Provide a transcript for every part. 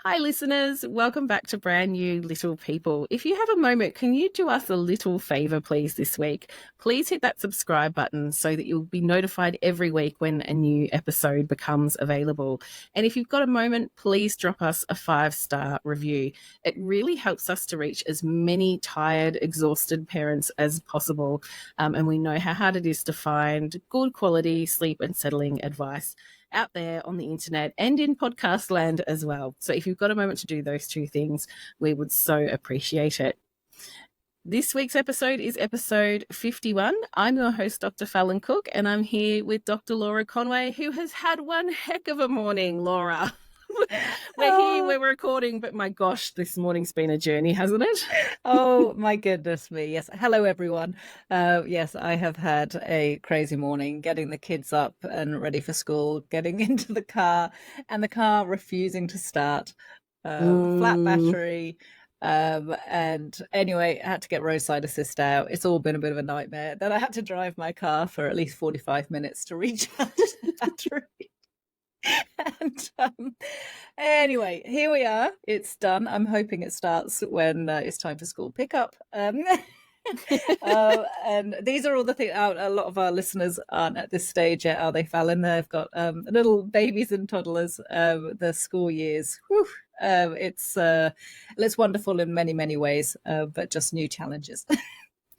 Hi, listeners. Welcome back to Brand New Little People. If you have a moment, can you do us a little favor, please, this week? Please hit that subscribe button so that you'll be notified every week when a new episode becomes available. And if you've got a moment, please drop us a 5-star review. It really helps us to reach as many tired, exhausted parents as possible. And we know how hard it is to find good quality sleep and settling advice out there on the internet and in podcast land as well. So if you've got a moment to do those two things, we would so appreciate it. This week's episode is episode 51. I'm your host, Dr. Fallon Cook, and I'm here with Dr. Laura Conway, who has had one heck of a morning, Laura. We're here, we're recording, but my gosh, this morning's been a journey, hasn't it? Oh, my goodness me. Yes. Hello, everyone. Yes, I have had a crazy morning getting the kids up and ready for school, getting into the car and the car refusing to start, flat battery. And anyway, I had to get roadside assist out. It's all been a bit of a nightmare. Then I had to drive my car for at least 45 minutes to recharge the battery. And anyway, here we are. It's done. I'm hoping it starts when it's time for school pickup. And these are all the things. A lot of our listeners aren't at this stage yet, are they, Fallon? They've got little babies and toddlers. The school years. Whew, it's wonderful in many, many ways, but just new challenges.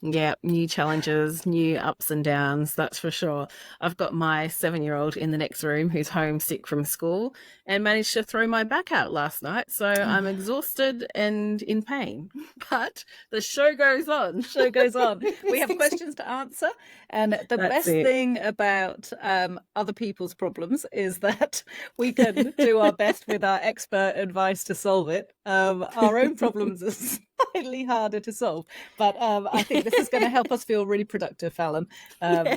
Yeah, new challenges, new ups and downs, that's for sure. I've got my 7-year-old in the next room who's homesick from school and managed to throw my back out last night. So I'm exhausted and in pain. But the show goes on. Show goes on. We have questions to answer. And the best thing about other people's problems is that we can do our best with our expert advice to solve it. Our own problems are slightly harder to solve. But I think this is going to help us feel really productive, Fallon.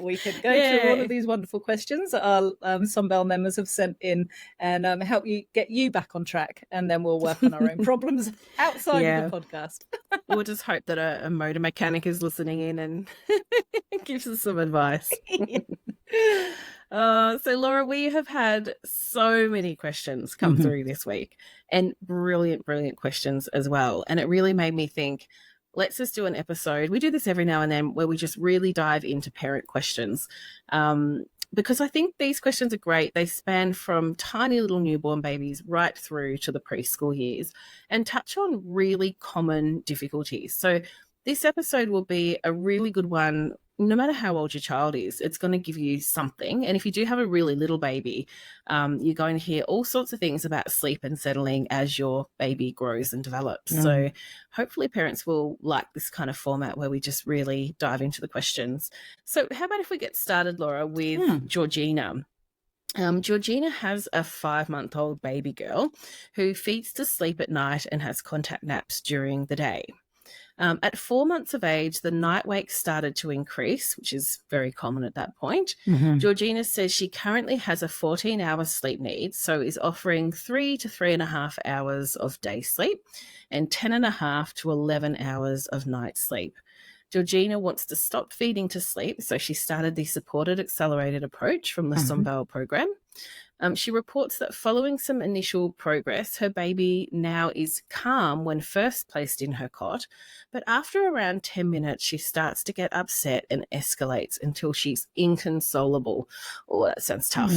We can go through all of these wonderful questions that our Sombelle members have sent in and help get you back on track. And then we'll work on our own problems outside of the podcast. We'll just hope that a motor mechanic is listening in and gives us some advice. So Laura, we have had so many questions come through this week, and brilliant questions as well. And it really made me think, let's just do an episode. We do this every now and then where we just really dive into parent questions. Because I think these questions are great. They span from tiny little newborn babies right through to the preschool years and touch on really common difficulties. So this episode will be a really good one. No matter how old your child is, it's going to give you something. And if you do have a really little baby, you're going to hear all sorts of things about sleep and settling as your baby grows and develops. So hopefully parents will like this kind of format where we just really dive into the questions. So how about if we get started, Laura, with Georgina? Georgina has a 5-month-old baby girl who feeds to sleep at night and has contact naps during the day. At 4 months of age, the night wake started to increase, which is very common at that point. Georgina says she currently has a 14-hour sleep need, so is offering 3 to 3.5 hours of day sleep and 10.5 to 11 hours of night sleep. Georgina wants to stop feeding to sleep, so she started the supported accelerated approach from the Sombelle program. She reports that following some initial progress, her baby now is calm when first placed in her cot, but after around 10 minutes, she starts to get upset and escalates until she's inconsolable. Oh, that sounds tough.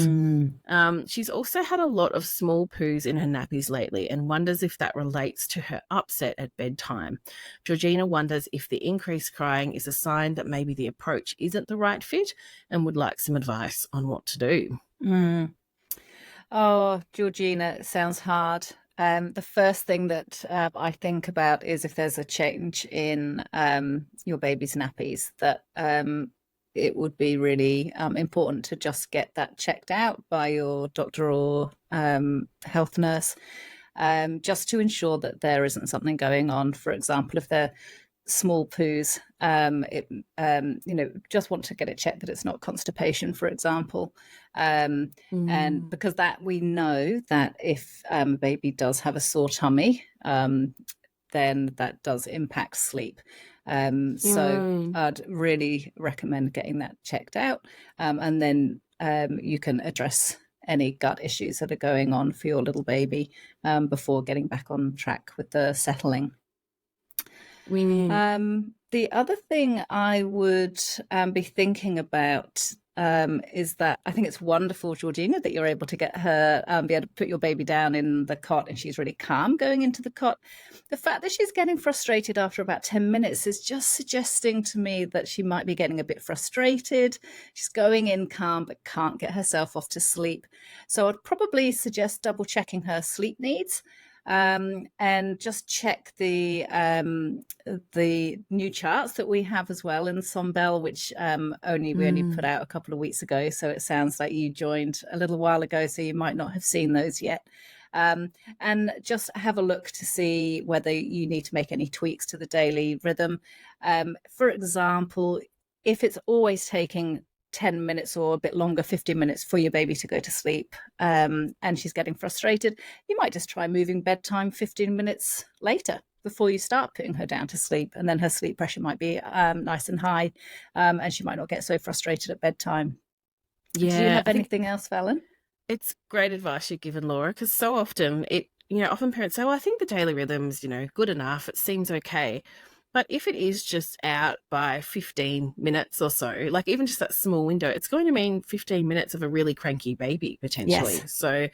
She's also had a lot of small poos in her nappies lately and wonders if that relates to her upset at bedtime. Georgina wonders if the increased crying is a sign that maybe the approach isn't the right fit and would like some advice on what to do. Oh, Georgina, it sounds hard. The first thing that I think about is if there's a change in your baby's nappies, that it would be really important to just get that checked out by your doctor or health nurse, just to ensure that there isn't something going on. For example, if they're small poos, just want to get it checked that it's not constipation, for example. And because that we know that if a baby does have a sore tummy, then that does impact sleep. So I'd really recommend getting that checked out, and then you can address any gut issues that are going on for your little baby before getting back on track with the settling. The other thing I would be thinking about is that I think it's wonderful, Georgina, that you're able to get her, be able to put your baby down in the cot and she's really calm going into the cot. The fact that she's getting frustrated after about 10 minutes is just suggesting to me that she might be getting a bit frustrated. She's going in calm but can't get herself off to sleep. So I'd probably suggest double checking her sleep needs. And just check the new charts that we have as well in Sombelle, which we only put out a couple of weeks ago. So it sounds like you joined a little while ago, so you might not have seen those yet. And just have a look to see whether you need to make any tweaks to the daily rhythm. For example, if it's always taking 10 minutes or a bit longer, 15 minutes for your baby to go to sleep, and she's getting frustrated, you might just try moving bedtime 15 minutes later before you start putting her down to sleep, and then her sleep pressure might be nice and high, and she might not get so frustrated at bedtime. Do you have anything else, Fallon? It's great advice you've given, Laura, because so often often parents say, well, I think the daily rhythm's, good enough, it seems okay. But if it is just out by 15 minutes or so, like even just that small window, it's going to mean 15 minutes of a really cranky baby potentially. Yes. So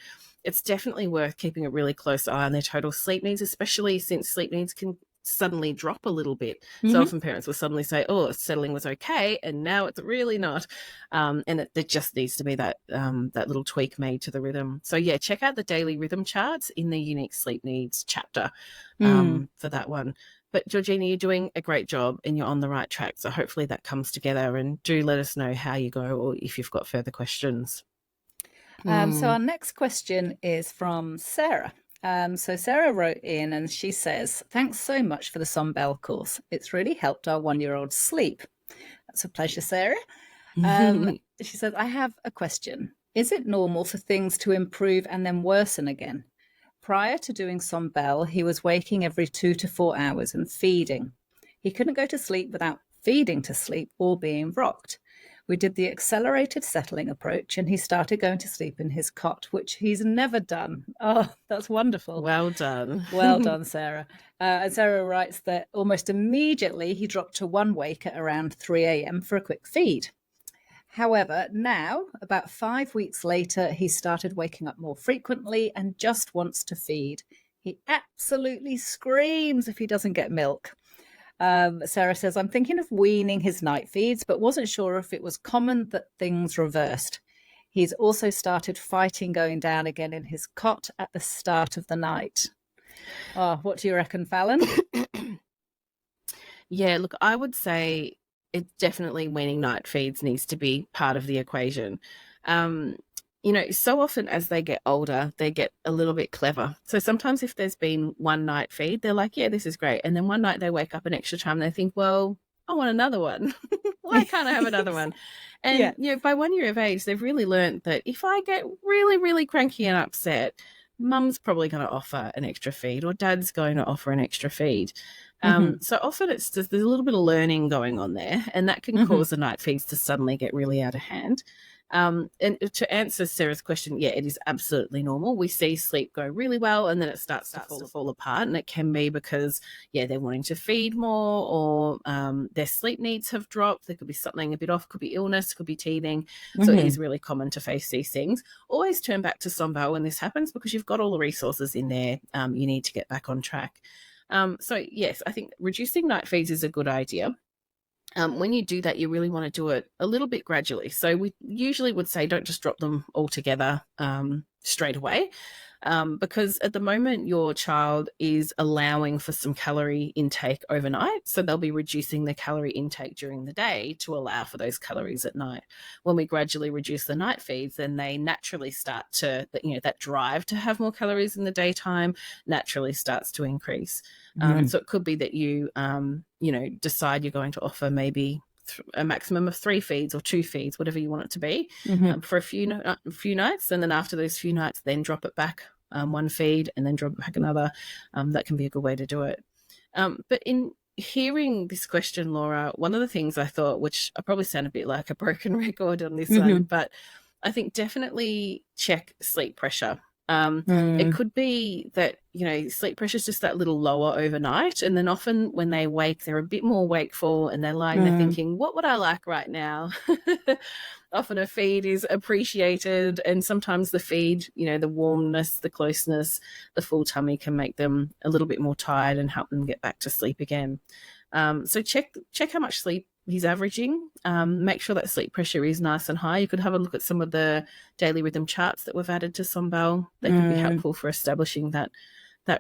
it's definitely worth keeping a really close eye on their total sleep needs, especially since sleep needs can suddenly drop a little bit. So often parents will suddenly say, oh, settling was okay, and now it's really not. And there just needs to be that little tweak made to the rhythm. So yeah, check out the daily rhythm charts in the unique sleep needs chapter for that one. But Georgina, you're doing a great job and you're on the right track. So hopefully that comes together, and do let us know how you go or if you've got further questions. So our next question is from Sarah. So Sarah wrote in and she says, thanks so much for the Sombelle course. It's really helped our 1-year-old sleep. That's a pleasure, Sarah. She says, I have a question. Is it normal for things to improve and then worsen again? Prior to doing Sombelle, he was waking every 2 to 4 hours and feeding. He couldn't go to sleep without feeding to sleep or being rocked. We did the accelerated settling approach and he started going to sleep in his cot, which he's never done. Oh, that's wonderful. Well done. Well done, Sarah. And Sarah writes that almost immediately he dropped to one wake at around 3 a.m. for a quick feed. However, now, about 5 weeks later, he started waking up more frequently and just wants to feed. He absolutely screams if he doesn't get milk. Sarah says, I'm thinking of weaning his night feeds, but wasn't sure if it was common that things reversed. He's also started fighting going down again in his cot at the start of the night. Oh, what do you reckon, Fallon? Yeah, look, I would say it's definitely weaning night feeds needs to be part of the equation. So often as they get older, they get a little bit clever. So sometimes if there's been one night feed, they're like, yeah, this is great. And then one night they wake up an extra time and they think, well, I want another one. Why can't I have another one? And, by 1 year of age, they've really learned that if I get really, really cranky and upset, mum's probably going to offer an extra feed or dad's going to offer an extra feed. So often it's just there's a little bit of learning going on there, and that can cause the night feeds to suddenly get really out of hand. And to answer Sarah's question, yeah, it is absolutely normal. We see sleep go really well and then it starts to fall apart, and it can be because, they're wanting to feed more or their sleep needs have dropped. There could be something a bit off, could be illness, could be teething. So it is really common to face these things. Always turn back to Sombelle when this happens because you've got all the resources in there you need to get back on track. So, yes, I think reducing night feeds is a good idea. When you do that, you really want to do it a little bit gradually. So we usually would say don't just drop them all together straight away because at the moment your child is allowing for some calorie intake overnight. So they'll be reducing their calorie intake during the day to allow for those calories at night. When we gradually reduce the night feeds, then they naturally start to, that drive to have more calories in the daytime naturally starts to increase. So it could be that you, decide you're going to offer maybe a maximum of 3 feeds or 2 feeds, whatever you want it to be, for a few nights. And then after those few nights, then drop it back 1 feed and then drop it back another. That can be a good way to do it. But in hearing this question, Laura, one of the things I thought, which I probably sound a bit like a broken record on this one, but I think definitely check sleep pressure. It Mm, could be that, sleep pressure is just that little lower overnight. And then often when they wake, they're a bit more wakeful and they're lying there mm, thinking, what would I like right now? Often a feed is appreciated. And sometimes the feed, the warmness, the closeness, the full tummy can make them a little bit more tired and help them get back to sleep again. So check how much sleep he's averaging. Make sure that sleep pressure is nice and high. You could have a look at some of the daily rhythm charts that we've added to Sombelle. They could be mm, helpful for establishing that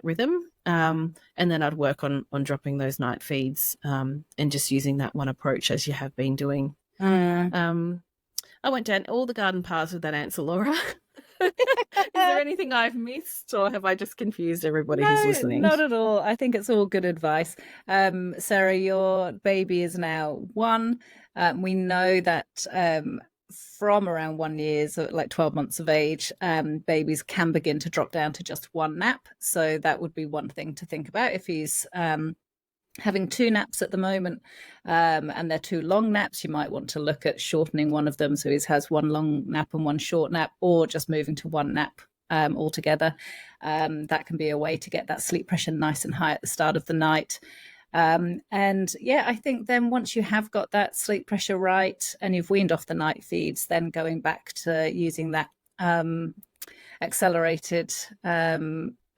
rhythm. And then I'd work on dropping those night feeds, and just using that one approach as you have been doing. mm. I went down all the garden paths with that answer, Laura. Is there anything I've missed, or have I just confused everybody who's No, listening? not at all. I think it's all good advice. Sarah, your baby is now 1. We know that from around 1 year, so like 12 months of age, babies can begin to drop down to just 1 nap. So that would be one thing to think about if he's having 2 naps at the moment, and they're 2 long naps. You might want to look at shortening one of them so he has 1 long nap and 1 short nap, or just moving to 1 nap altogether. That can be a way to get that sleep pressure nice and high at the start of the night. And yeah, I think then once you have got that sleep pressure right and you've weaned off the night feeds, then going back to using that accelerated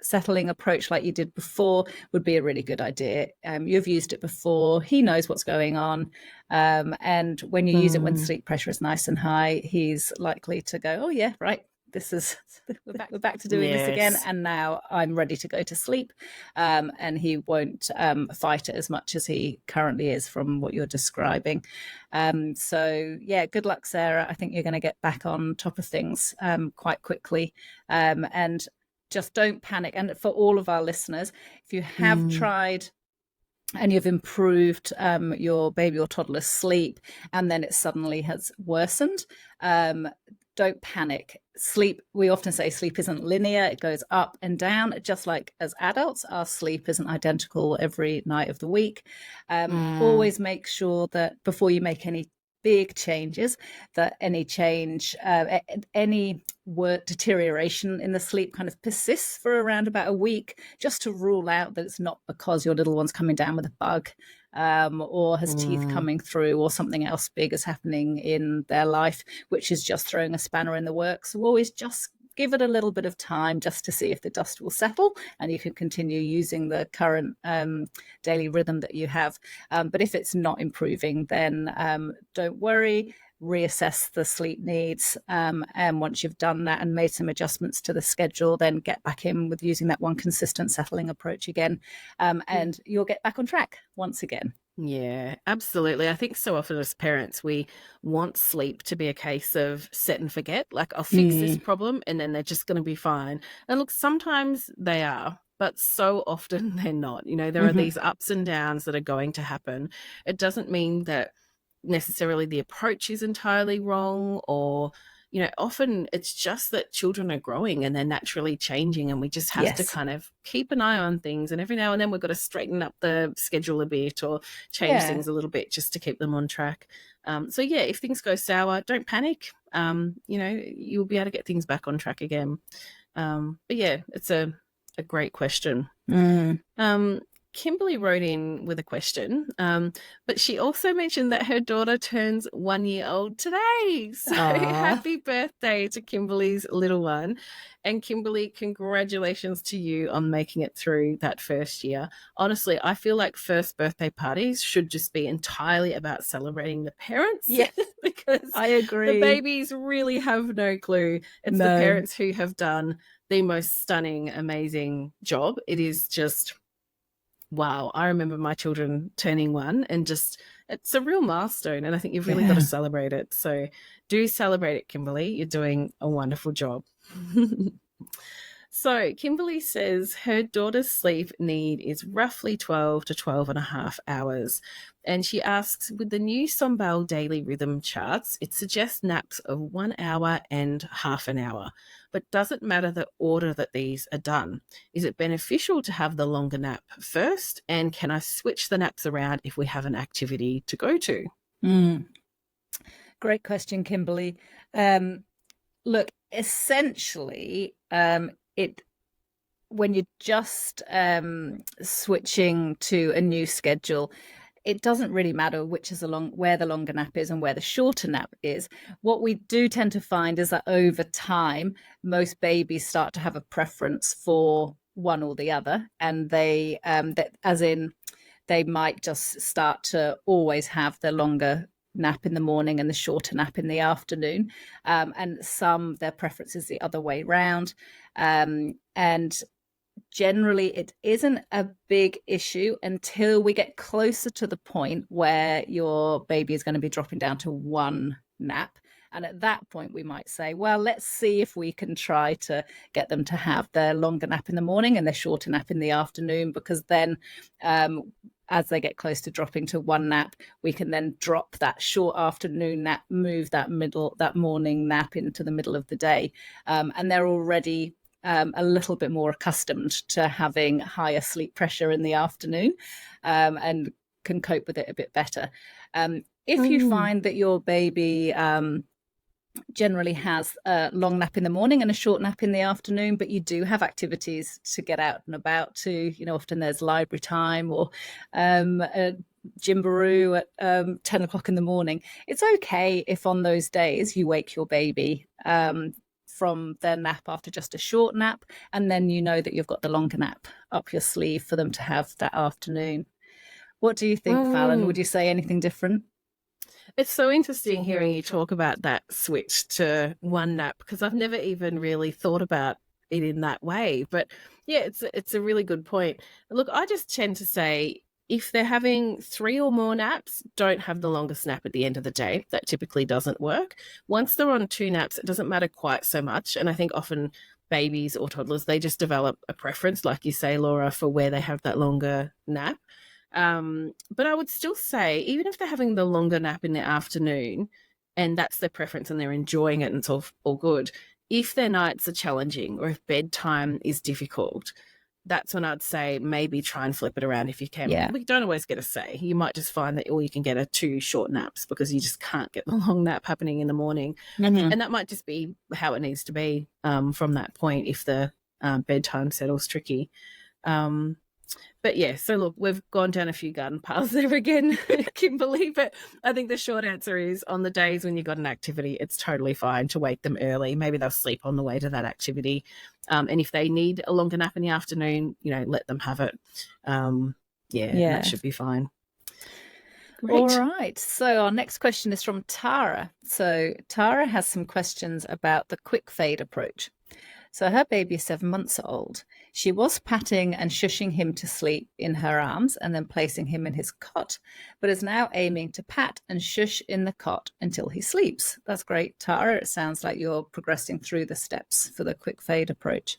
settling approach like you did before would be a really good idea. You've used it before. He knows what's going on. And when you use it when sleep pressure is nice and high, he's likely to go, oh yeah, right, this is we're back to doing this again, Yes. and now I'm ready to go to sleep. And he won't fight it as much as he currently is from what you're describing. So yeah, good luck, Sarah. I think you're going to get back on top of things quite quickly. And just don't panic. And for all of our listeners, if you have tried and you've improved your baby or toddler's sleep, and then it suddenly has worsened, don't panic. Sleep, we often say sleep isn't linear, it goes up and down. Just like as adults, our sleep isn't identical every night of the week. Always make sure that before you make any big changes, that any change, any word deterioration in the sleep kind of persists for around about a week, just to rule out that it's not because your little one's coming down with a bug, or has teeth coming through, or something else big is happening in their life, which is just throwing a spanner in the works. So always just give it a little bit of time just to see if the dust will settle and you can continue using the current daily rhythm that you have. But if it's not improving, then don't worry. Reassess the sleep needs, and once you've done that and made some adjustments to the schedule, then get back in with using that one consistent settling approach again, and you'll get back on track once again. Yeah, absolutely. I think so often as parents, we want sleep to be a case of set and forget. Like, I'll fix this problem and then they're just going to be fine. And look, sometimes they are, but so often they're not. There are these ups and downs that are going to happen. It doesn't mean that necessarily the approach is entirely wrong, or often it's just that children are growing and they're naturally changing, and we just have to Yes. kind of keep an eye on things, and every now and then we've got to straighten up the schedule a bit or change Yeah. things a little bit just to keep them on track. So yeah, if things go sour, don't panic. You'll be able to get things back on track again. But yeah, it's a great question. Kimberly wrote in with a question, but she also mentioned that her daughter turns 1 year old today. So happy birthday to Kimberly's little one. And Kimberly, congratulations to you on making it through that first year. Honestly, I feel like first birthday parties should just be entirely about celebrating the parents. Yes, because I agree. the babies really have no clue. It's the parents who have done the most stunning, amazing job. It is just... wow, I remember my children turning 1, and just, it's a real milestone, and I think you've really got to celebrate it. So do celebrate it, Kimberly. You're doing a wonderful job. So Kimberly says her daughter's sleep need is roughly 12 to 12 and a half hours. And she asks, with the new Sombelle daily rhythm charts, it suggests naps of 1 hour and half an hour. But does it matter the order that these are done? Is it beneficial to have the longer nap first? And can I switch the naps around if we have an activity to go to? Great question, Kimberly. Look, essentially, it when you're just switching to a new schedule, it doesn't really matter which is along where the longer nap is and where the shorter nap is. What we do tend to find is that over time, most babies start to have a preference for one or the other, and as in, they might just start to always have the longer nap in the morning and the shorter nap in the afternoon. And some, their preference is the other way round. And generally it isn't a big issue until we get closer to the point where your baby is going to be dropping down to one nap. And at that point, we might say, well, let's see if we can try to get them to have their longer nap in the morning and their shorter nap in the afternoon, because then as they get close to dropping to one nap, we can then drop that short afternoon nap, move that morning nap into the middle of the day. And they're already a little bit more accustomed to having higher sleep pressure in the afternoon, and can cope with it a bit better. If you find that your baby generally has a long nap in the morning and a short nap in the afternoon, but you do have activities to get out and about to, often there's library time or a gymboree at 10 o'clock in the morning. It's okay if on those days you wake your baby from their nap after just a short nap, and then you know that you've got the longer nap up your sleeve for them to have that afternoon. What do you think, Fallon? Would you say anything different? It's so interesting hearing you talk about that switch to one nap, because I've never even really thought about it in that way. But yeah, it's a really good point. Look, I just tend to say if they're having 3 or more naps, don't have the longest nap at the end of the day. That typically doesn't work. Once they're on 2 naps, it doesn't matter quite so much. And I think often babies or toddlers, they just develop a preference, like you say, Laura, for where they have that longer nap. But I would still say, even if they're having the longer nap in the afternoon and that's their preference and they're enjoying it and it's all good, if their nights are challenging or if bedtime is difficult, that's when I'd say maybe try and flip it around if you can. Yeah. We don't always get a say. You might just find that all you can get are 2 short naps because you just can't get the long nap happening in the morning. Mm-hmm. And that might just be how it needs to be from that point if the bedtime settles tricky. But yeah, so look, we've gone down a few garden paths there again, Kimberly, but I think the short answer is on the days when you've got an activity, it's totally fine to wake them early. Maybe they'll sleep on the way to that activity. And if they need a longer nap in the afternoon, let them have it. That should be fine. Great. All right. So our next question is from Tara. So Tara has some questions about the quick fade approach. So her baby is 7 months old. She was patting and shushing him to sleep in her arms and then placing him in his cot, but is now aiming to pat and shush in the cot until he sleeps. That's great, Tara. It sounds like you're progressing through the steps for the quick fade approach.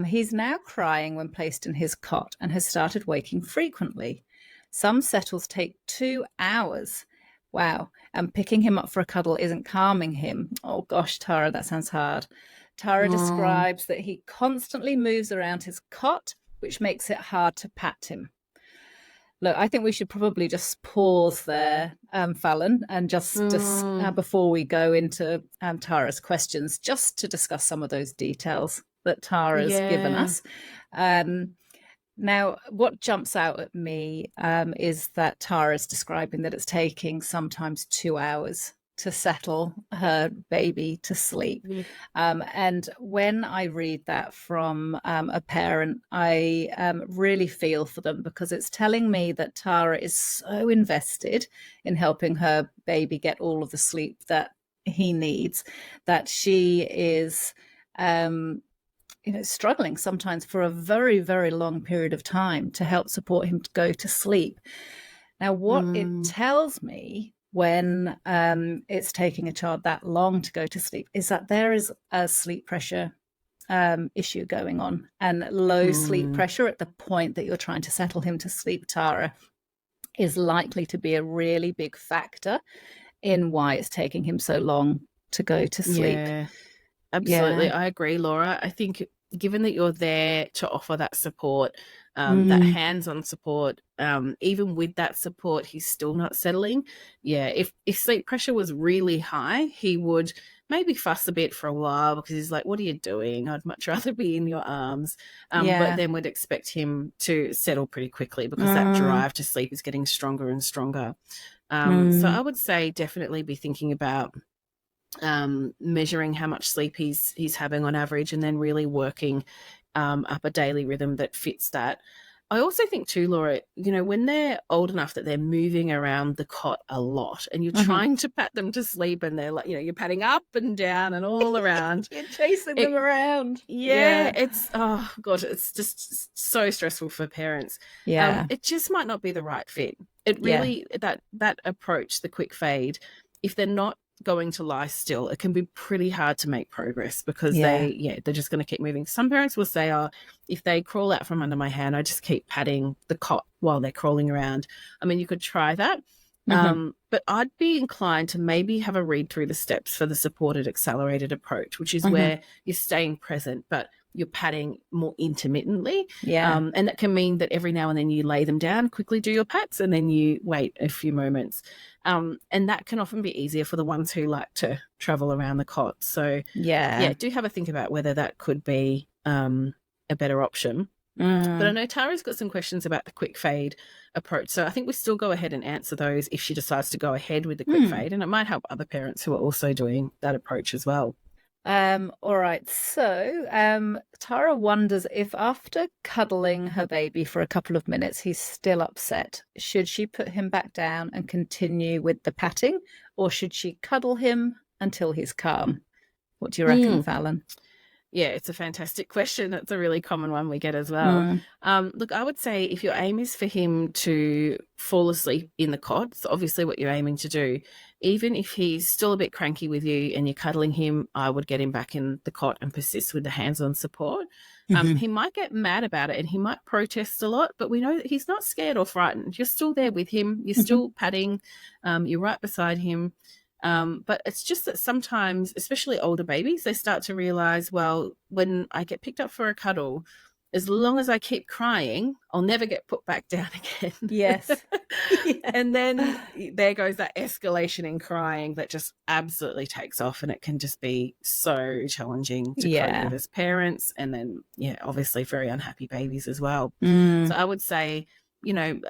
He's now crying when placed in his cot and has started waking frequently. Some settles take 2 hours. Wow. And picking him up for a cuddle isn't calming him. Oh gosh, Tara, that sounds hard. Tara describes that he constantly moves around his cot, which makes it hard to pat him. Look, I think we should probably just pause there, Fallon, and just before we go into Tara's questions, just to discuss some of those details that Tara's given us. Now, what jumps out at me is that Tara's describing that it's taking sometimes 2 hours to settle her baby to sleep. And when I read that from a parent, I really feel for them, because it's telling me that Tara is so invested in helping her baby get all of the sleep that he needs, that she is struggling sometimes for a very, very long period of time to help support him to go to sleep. Now, what it tells me when it's taking a child that long to go to sleep is that there is a sleep pressure issue going on, and low sleep pressure at the point that you're trying to settle him to sleep, Tara, is likely to be a really big factor in why it's taking him so long to go to sleep. Yeah, absolutely. Yeah. I agree, Laura. I think given that you're there to offer that support, that hands-on support, even with that support, he's still not settling. Yeah, if sleep pressure was really high, he would maybe fuss a bit for a while because he's like, what are you doing? I'd much rather be in your arms. But Yeah. then we'd expect him to settle pretty quickly because that Mm, drive to sleep is getting stronger and stronger. So mm, I would say definitely be thinking about measuring how much sleep he's having on average, and then really working up a daily rhythm that fits that. I also think too, Laura, when they're old enough that they're moving around the cot a lot and you're mhm. trying to pat them to sleep and they're like, you're patting up and down and all around. You're chasing them It, around. yeah, Yeah. it's, oh God, it's just so stressful for parents. Yeah. It just might not be the right fit. It Yeah. really, that approach, the quick fade, if they're not going to lie still, it can be pretty hard to make progress because Yeah. they're just going to keep moving. Some parents will say, oh, if they crawl out from under my hand, I just keep patting the cot while they're crawling around. I mean, you could try that. Hmm. But I'd be inclined to maybe have a read through the steps for the supported accelerated approach, which is Hmm. where you're staying present, but you're patting more intermittently. Yeah. And that can mean that every now and then you lay them down, quickly do your pats, and then you wait a few moments. And that can often be easier for the ones who like to travel around the cot. So, Yeah. yeah, do have a think about whether that could be a better option. But I Mm. know Tara's got some questions about the quick fade approach. So I think we still go ahead and answer those if she decides to go ahead with the quick Mm. fade. And it might help other parents who are also doing that approach as well. All right. So, Tara wonders if after cuddling her baby for a couple of minutes, he's still upset. Should she put him back down and continue with the patting, or should she cuddle him until he's calm? What do you reckon, Mm. Fallon? Yeah, it's a fantastic question. It's a really common one we get as well. Mm. Look, I would say if your aim is for him to fall asleep in the cot, it's obviously what you're aiming to do. Even if he's still a bit cranky with you and you're cuddling him, I would get him back in the cot and persist with the hands-on support. Hmm. He might get mad about it and he might protest a lot, but we know that he's not scared or frightened. You're still there with him. You're Hmm. still patting. You're right beside him. But it's just that sometimes, especially older babies, they start to realize, well, when I get picked up for a cuddle, as long as I keep crying, I'll never get put back down again. Yes. Yeah. And then there goes that escalation in crying that just absolutely takes off. And it can just be so challenging to cope Yeah. with as parents. And then, yeah, obviously very unhappy babies as well. So Mm. I would say,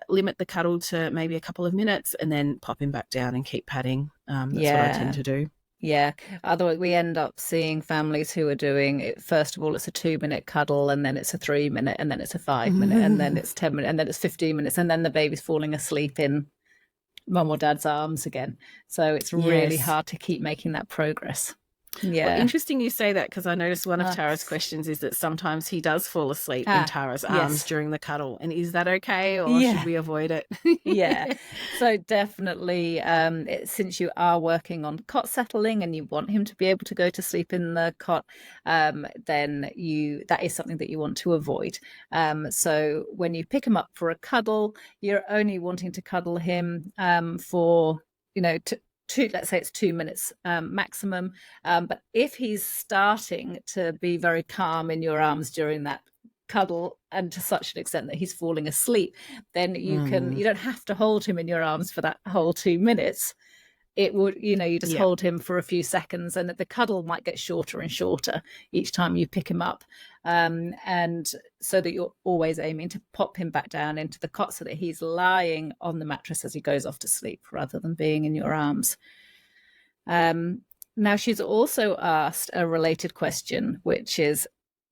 limit the cuddle to maybe a couple of minutes and then pop him back down and keep patting. That's what I tend Yeah. to do. Yeah. Otherwise, we end up seeing families who are doing it. First of all, it's a 2 minute cuddle, and then it's a 3 minute, and then it's a 5 minute, and then it's 10 minutes, and then it's 15 minutes, and then the baby's falling asleep in mum or dad's arms again. So it's really Yes. hard to keep making that progress. Well, Yeah. interesting you say that because I noticed one of Tara's That's- questions is that sometimes he does fall asleep in Tara's arms yes. during the cuddle. And is that okay or should Yeah. we avoid it? Yeah. So definitely, since you are working on cot settling and you want him to be able to go to sleep in the cot, then that is something that you want to avoid. So when you pick him up for a cuddle, you're only wanting to cuddle him for, let's say it's 2 minutes maximum. But if he's starting to be very calm in your arms during that cuddle and to such an extent that he's falling asleep, then you don't have to hold him in your arms for that whole 2 minutes. It would, you just Yeah. hold him for a few seconds, and the cuddle might get shorter and shorter each time you pick him up, and so that you're always aiming to pop him back down into the cot so that he's lying on the mattress as he goes off to sleep rather than being in your arms. Now she's also asked a related question, which is,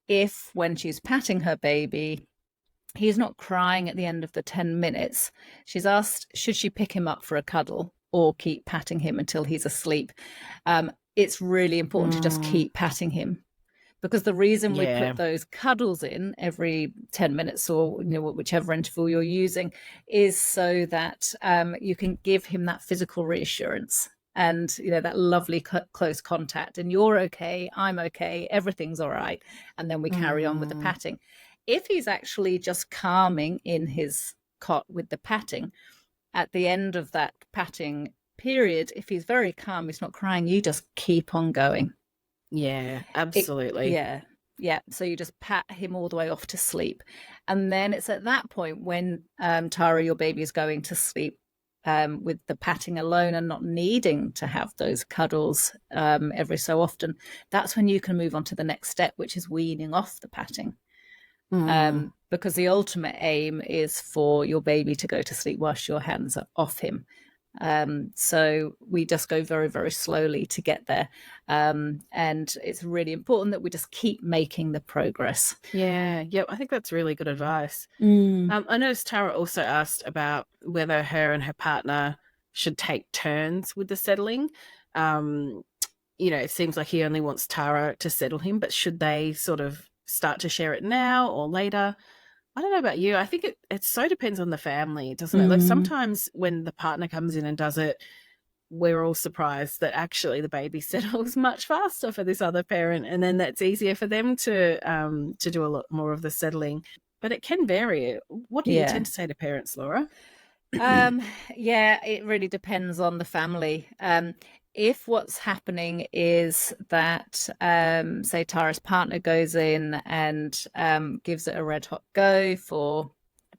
if when she's patting her baby, he's not crying at the end of the 10 minutes, she's asked, should she pick him up for a cuddle or keep patting him until he's asleep? It's really important to just keep patting him, because the reason we put those cuddles in every 10 minutes or whichever interval you're using is so that you can give him that physical reassurance and that lovely close contact, and you're okay, I'm okay, everything's all right, and then we carry on with the patting. If he's actually just calming in his cot with the patting, at the end of that patting period, if he's very calm, he's not crying, you just keep on going. Yeah, absolutely. Yeah. So you just pat him all the way off to sleep, and then it's at that point when Tara, your baby, is going to sleep with the patting alone and not needing to have those cuddles every so often, that's when you can move on to the next step, which is weaning off the patting. Because the ultimate aim is for your baby to go to sleep whilst your hands are off him. So we just go very, very slowly to get there. And it's really important that we just keep making the progress. Yeah, I think that's really good advice. I noticed Tara also asked about whether her and her partner should take turns with the settling. It seems like he only wants Tara to settle him, but should they sort of start to share it now or later? I don't know about you. I think it so depends on the family, doesn't it? Like sometimes when the partner comes in and does it, we're all surprised that actually the baby settles much faster for this other parent, and then that's easier for them to do a lot more of the settling. But it can vary. What do you tend to say to parents, Laura? Yeah, it really depends on the family. If what's happening is that, say, Tara's partner goes in and gives it a red hot go for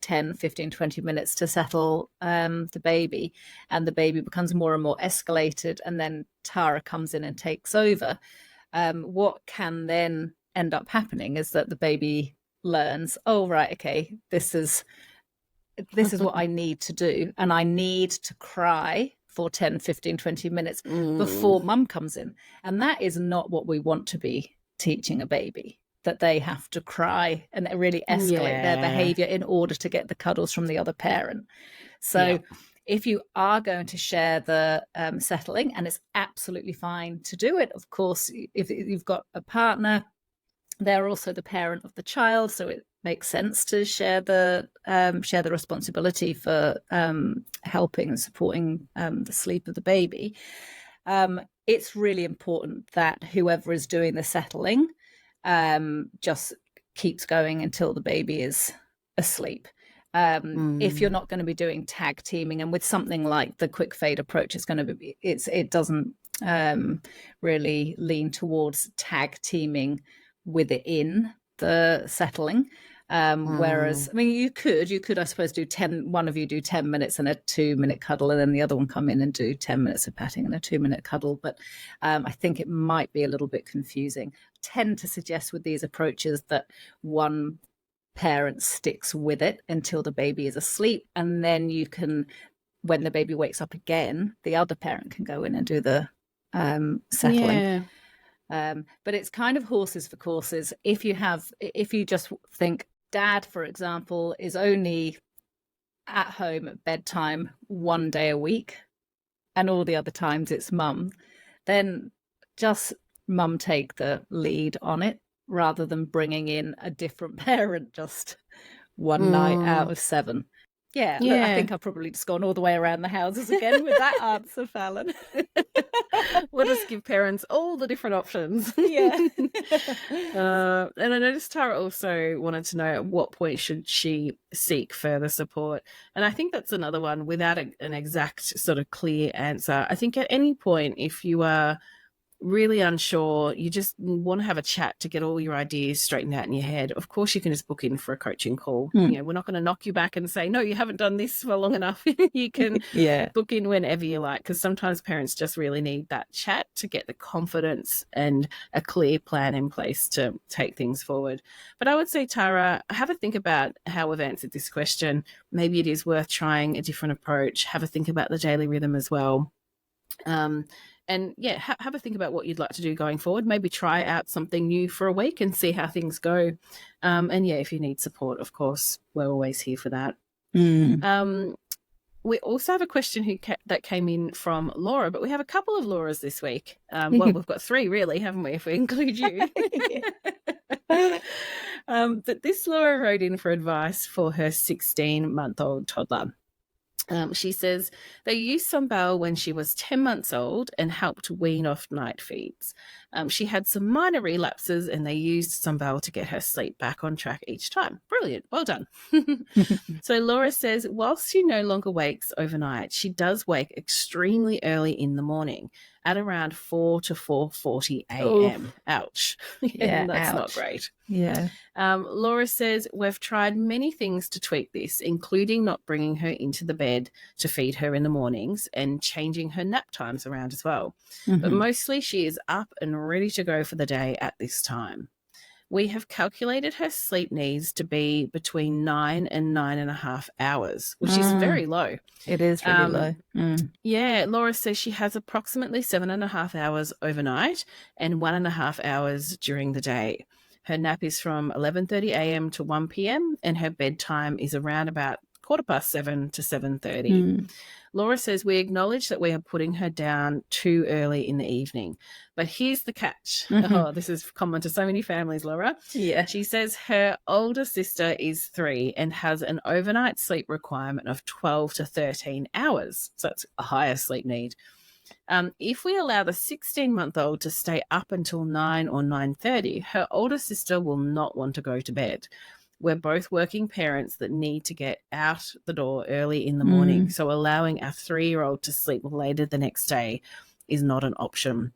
10, 15, 20 minutes to settle the baby, and the baby becomes more and more escalated, and then Tara comes in and takes over, what can then end up happening is that the baby learns, oh, right, okay, this is what I need to do, and I need to cry for 10, 15, 20 minutes before mum comes in. And that is not what we want to be teaching a baby, that they have to cry and really escalate their behavior in order to get the cuddles from the other parent. So if you are going to share the settling, and it's absolutely fine to do it, of course, if you've got a partner, they're also the parent of the child, so it makes sense to share the responsibility for helping and supporting the sleep of the baby. It's really important that whoever is doing the settling just keeps going until the baby is asleep. If you're not going to be doing tag teaming, and with something like the quick fade approach, it doesn't really lean towards tag teaming within the settling. Whereas, I mean, you could, I suppose, do one of you do 10 minutes and a 2-minute cuddle, and then the other one come in and do 10 minutes of patting and a 2-minute cuddle. But I think it might be a little bit confusing. I tend to suggest with these approaches that one parent sticks with it until the baby is asleep, and then you can, when the baby wakes up again, the other parent can go in and do the settling. But it's kind of horses for courses. If you just think dad, for example, is only at home at bedtime one day a week, and all the other times it's mum, then just mum take the lead on it, rather than bringing in a different parent just one night out of 7. Yeah, look, I think I've probably just gone all the way around the houses again with that answer, Fallon. We'll just give parents all the different options. And I noticed Tara also wanted to know at what point should she seek further support. And I think that's another one without an exact sort of clear answer. I think at any point, if you are really unsure, you just want to have a chat to get all your ideas straightened out in your head, of course you can just book in for a coaching call. We're not going to knock you back and say, no, you haven't done this for long enough. You can book in whenever you like, because sometimes parents just really need that chat to get the confidence and a clear plan in place to take things forward. But I would say, Tara, have a think about how we've answered this question. Maybe it is worth trying a different approach. Have a think about the daily rhythm as well. And have a think about what you'd like to do going forward. Maybe try out something new for a week and see how things go. And if you need support, of course, we're always here for that. We also have a question that came in from Laura, but we have a couple of Lauras this week. Well, we've got 3 really, haven't we, if we include you? But this Laura wrote in for advice for her 16-month-old toddler. She says they used Sombelle when she was 10 months old and helped wean off night feeds. She had some minor relapses and they used Sombelle to get her sleep back on track each time. Brilliant. Well done. So Laura says, whilst she no longer wakes overnight, she does wake extremely early in the morning at around 4 to 4:40 a.m. Ouch. Yeah, that's ouch. not great. Yeah. Laura says, we've tried many things to tweak this, including not bringing her into the bed to feed her in the mornings and changing her nap times around as well. But mostly she is up and ready to go for the day at this time. We have calculated her sleep needs to be between 9 and 9.5 hours, which is very low. It is really low. Yeah, Laura says she has approximately 7.5 hours overnight and 1.5 hours during the day. Her nap is from 11:30 a.m. to 1 p.m. and her bedtime is around about 7:15 to 7:30. Laura says, we acknowledge that we are putting her down too early in the evening. But here's the catch. Oh, this is common to so many families, Laura. Yeah. She says her older sister is 3 and has an overnight sleep requirement of 12 to 13 hours. So that's a higher sleep need. If we allow the 16-month-old to stay up until 9 or 9:30, her older sister will not want to go to bed. We're both working parents that need to get out the door early in the morning, so allowing our 3-year-old to sleep later the next day is not an option.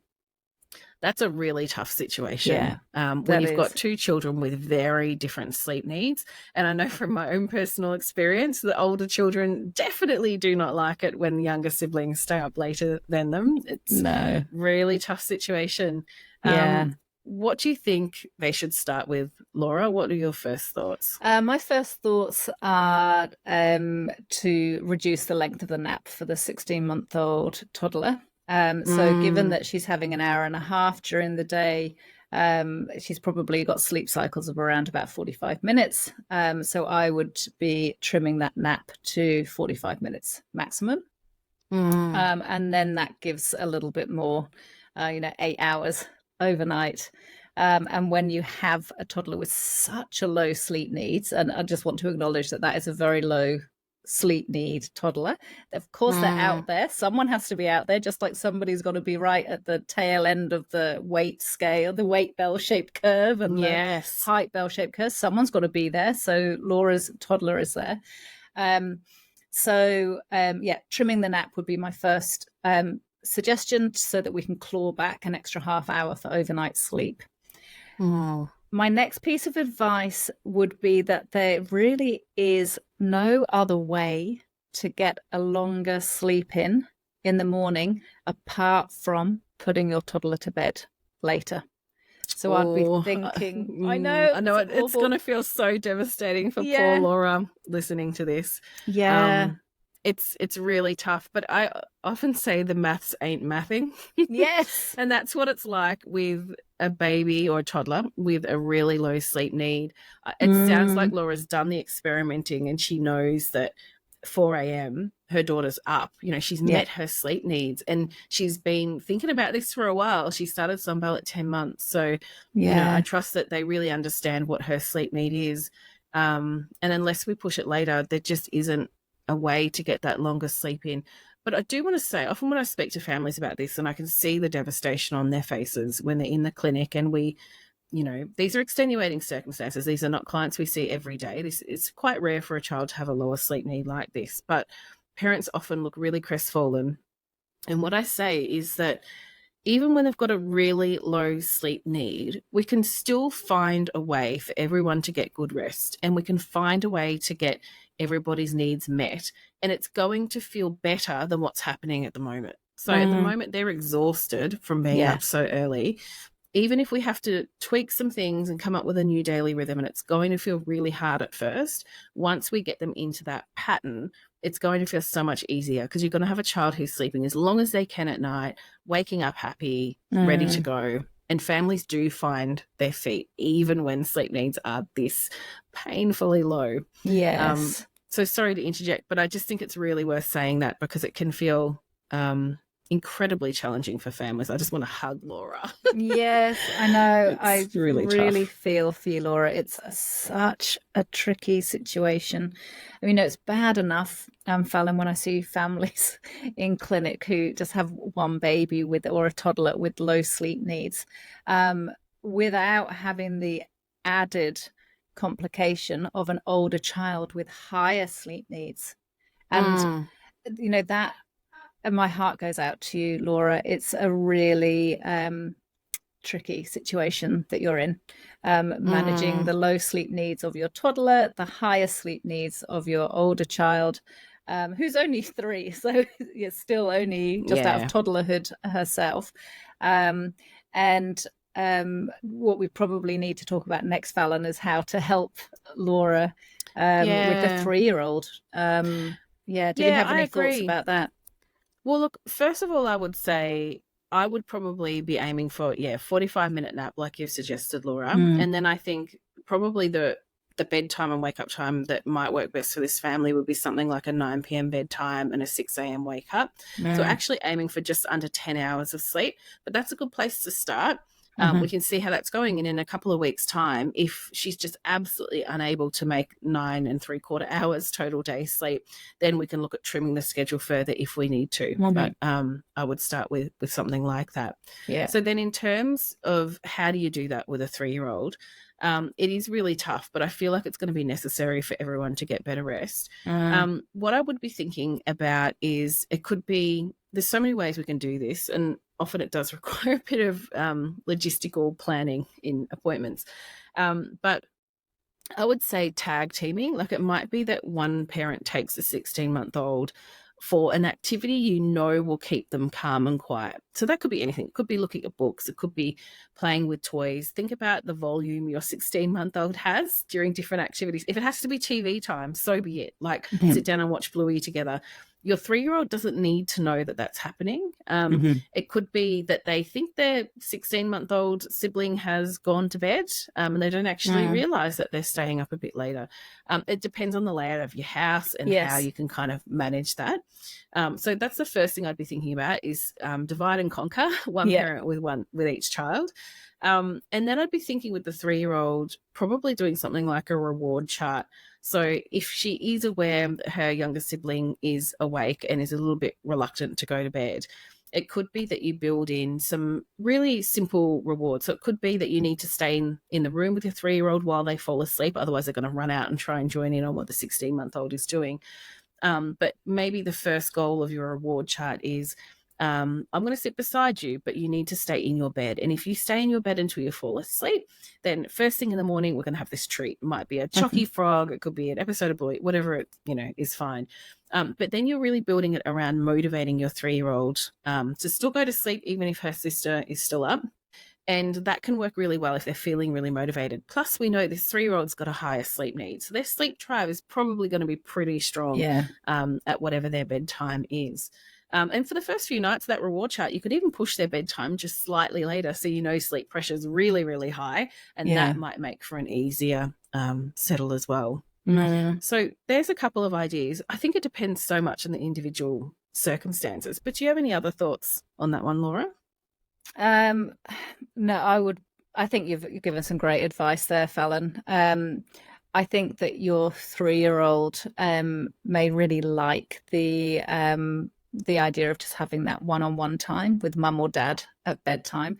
That's a really tough situation when you've got 2 children with very different sleep needs. And I know from my own personal experience, the older children definitely do not like it when younger siblings stay up later than them. It's a really tough situation. Yeah. What do you think they should start with, Laura? What are your first thoughts? My first thoughts are to reduce the length of the nap for the 16-month-old toddler. So given that she's having an hour and a half during the day, she's probably got sleep cycles of around about 45 minutes. So I would be trimming that nap to 45 minutes maximum. And then that gives a little bit more, 8 hours overnight. And when you have a toddler with such a low sleep needs, and I just want to acknowledge that that is a very low sleep need toddler. Of course, they're out there. Someone has to be out there, just like somebody's got to be right at the tail end of the weight scale, the weight bell-shaped curve and the height bell-shaped curve. Someone's got to be there. So Laura's toddler is there. Trimming the nap would be my first suggestion so that we can claw back an extra half hour for overnight sleep. My next piece of advice would be that there really is no other way to get a longer sleep in the morning apart from putting your toddler to bed later. So I'd be thinking, I know it's going to feel so devastating for poor Laura listening to this. Yeah. It's really tough, but I often say the maths ain't mathing. Yes. And that's what it's like with a baby or a toddler with a really low sleep need. It sounds like Laura's done the experimenting and she knows that 4 a.m. her daughter's up. She's met her sleep needs and she's been thinking about this for a while. She started Sombelle at 10 months. So, I trust that they really understand what her sleep need is. And unless we push it later, there just isn't a way to get that longer sleep in. But I do want to say, often when I speak to families about this and I can see the devastation on their faces when they're in the clinic and these are extenuating circumstances. These are not clients we see every day. It's quite rare for a child to have a lower sleep need like this, but parents often look really crestfallen. And what I say is that even when they've got a really low sleep need, we can still find a way for everyone to get good rest and we can find a way to get everybody's needs met, and it's going to feel better than what's happening at the moment. So at the moment they're exhausted from being up so early. Even if we have to tweak some things and come up with a new daily rhythm, and it's going to feel really hard at first, once we get them into that pattern, it's going to feel so much easier because you're going to have a child who's sleeping as long as they can at night, waking up happy, ready to go. And families do find their feet even when sleep needs are this painfully low. Yes. So sorry to interject, but I just think it's really worth saying that because it can feel incredibly challenging for families. I just want to hug Laura. Yes, I know. I It's really really tough. feel for you, Laura. It's such a tricky situation. I mean, it's bad enough, Fallon, when I see families in clinic who just have one baby with or a toddler with low sleep needs, without having the added complication of an older child with higher sleep needs. And Mm, that and my heart goes out to you, Laura. It's a really tricky situation that you're in, managing mm, the low sleep needs of your toddler, the higher sleep needs of your older child, who's only 3, so you're still only just out of yeah. toddlerhood herself. And what we probably need to talk about next, Fallon, is how to help Laura with the Yeah. 3-year-old. Yeah, do you Yeah, have I any thoughts agree. about that? Well, look, first of all, I would say I would probably be aiming for, 45-minute nap, like you've suggested, Laura. Mm. And then I think probably the bedtime and wake up time that might work best for this family would be something like a 9 p.m. bedtime and a 6 a.m. wake up. So Mm. actually aiming for just under 10 hours of sleep. But that's a good place to start. We Mm-hmm. can see how that's going. And in a couple of weeks' time, if she's just absolutely unable to make 9 3/4 hours total day sleep, then we can look at trimming the schedule further if we need to. Mm-hmm. But I would start with something like that. Yeah. So then, in terms of how do you do that with a 3-year-old, it is really tough, but I feel like it's going to be necessary for everyone to get better rest. Mm. What I would be thinking about is it could be there's so many ways we can do this, and often it does require a bit of logistical planning in appointments. But I would say tag teaming. Like it might be that one parent takes a 16-month-old for an activity will keep them calm and quiet. So that could be anything. It could be looking at books. It could be playing with toys. Think about the volume your 16-month-old has during different activities. If it has to be TV time, so be it. Like Mm-hmm. sit down and watch Bluey together. Your 3-year-old doesn't need to know that that's happening. Mm-hmm. It could be that they think their 16-month-old sibling has gone to bed and they don't actually Mm. realize that they're staying up a bit later. It depends on the layout of your house and how Yes. you can kind of manage that. So that's the first thing I'd be thinking about is divide and conquer, one Yeah. parent with each child. And then I'd be thinking with the 3-year-old, probably doing something like a reward chart. So if she is aware that her younger sibling is awake and is a little bit reluctant to go to bed, it could be that you build in some really simple rewards. So it could be that you need to stay in the room with your 3-year-old while they fall asleep. Otherwise, they're going to run out and try and join in on what the 16-month-old is doing. But maybe the first goal of your reward chart is I'm going to sit beside you, but you need to stay in your bed. And if you stay in your bed until you fall asleep, then first thing in the morning, we're going to have this treat. It might be a chalky frog. It could be an episode of Bluey, whatever it, is fine. But then you're really building it around motivating your 3-year-old to still go to sleep, even if her sister is still up. And that can work really well if they're feeling really motivated. Plus, we know this 3-year-old's got a higher sleep need. So their sleep drive is probably going to be pretty strong Yeah. at whatever their bedtime is. And for the first few nights of that reward chart, you could even push their bedtime just slightly later so sleep pressure is really, really high. And Yeah. that might make for an easier settle as well. Mm. So there's a couple of ideas. I think it depends so much on the individual circumstances. But do you have any other thoughts on that one, Laura? No, I think you've given some great advice there, Fallon. I think that your 3-year-old may really like the idea of just having that one-on-one time with mum or dad at bedtime.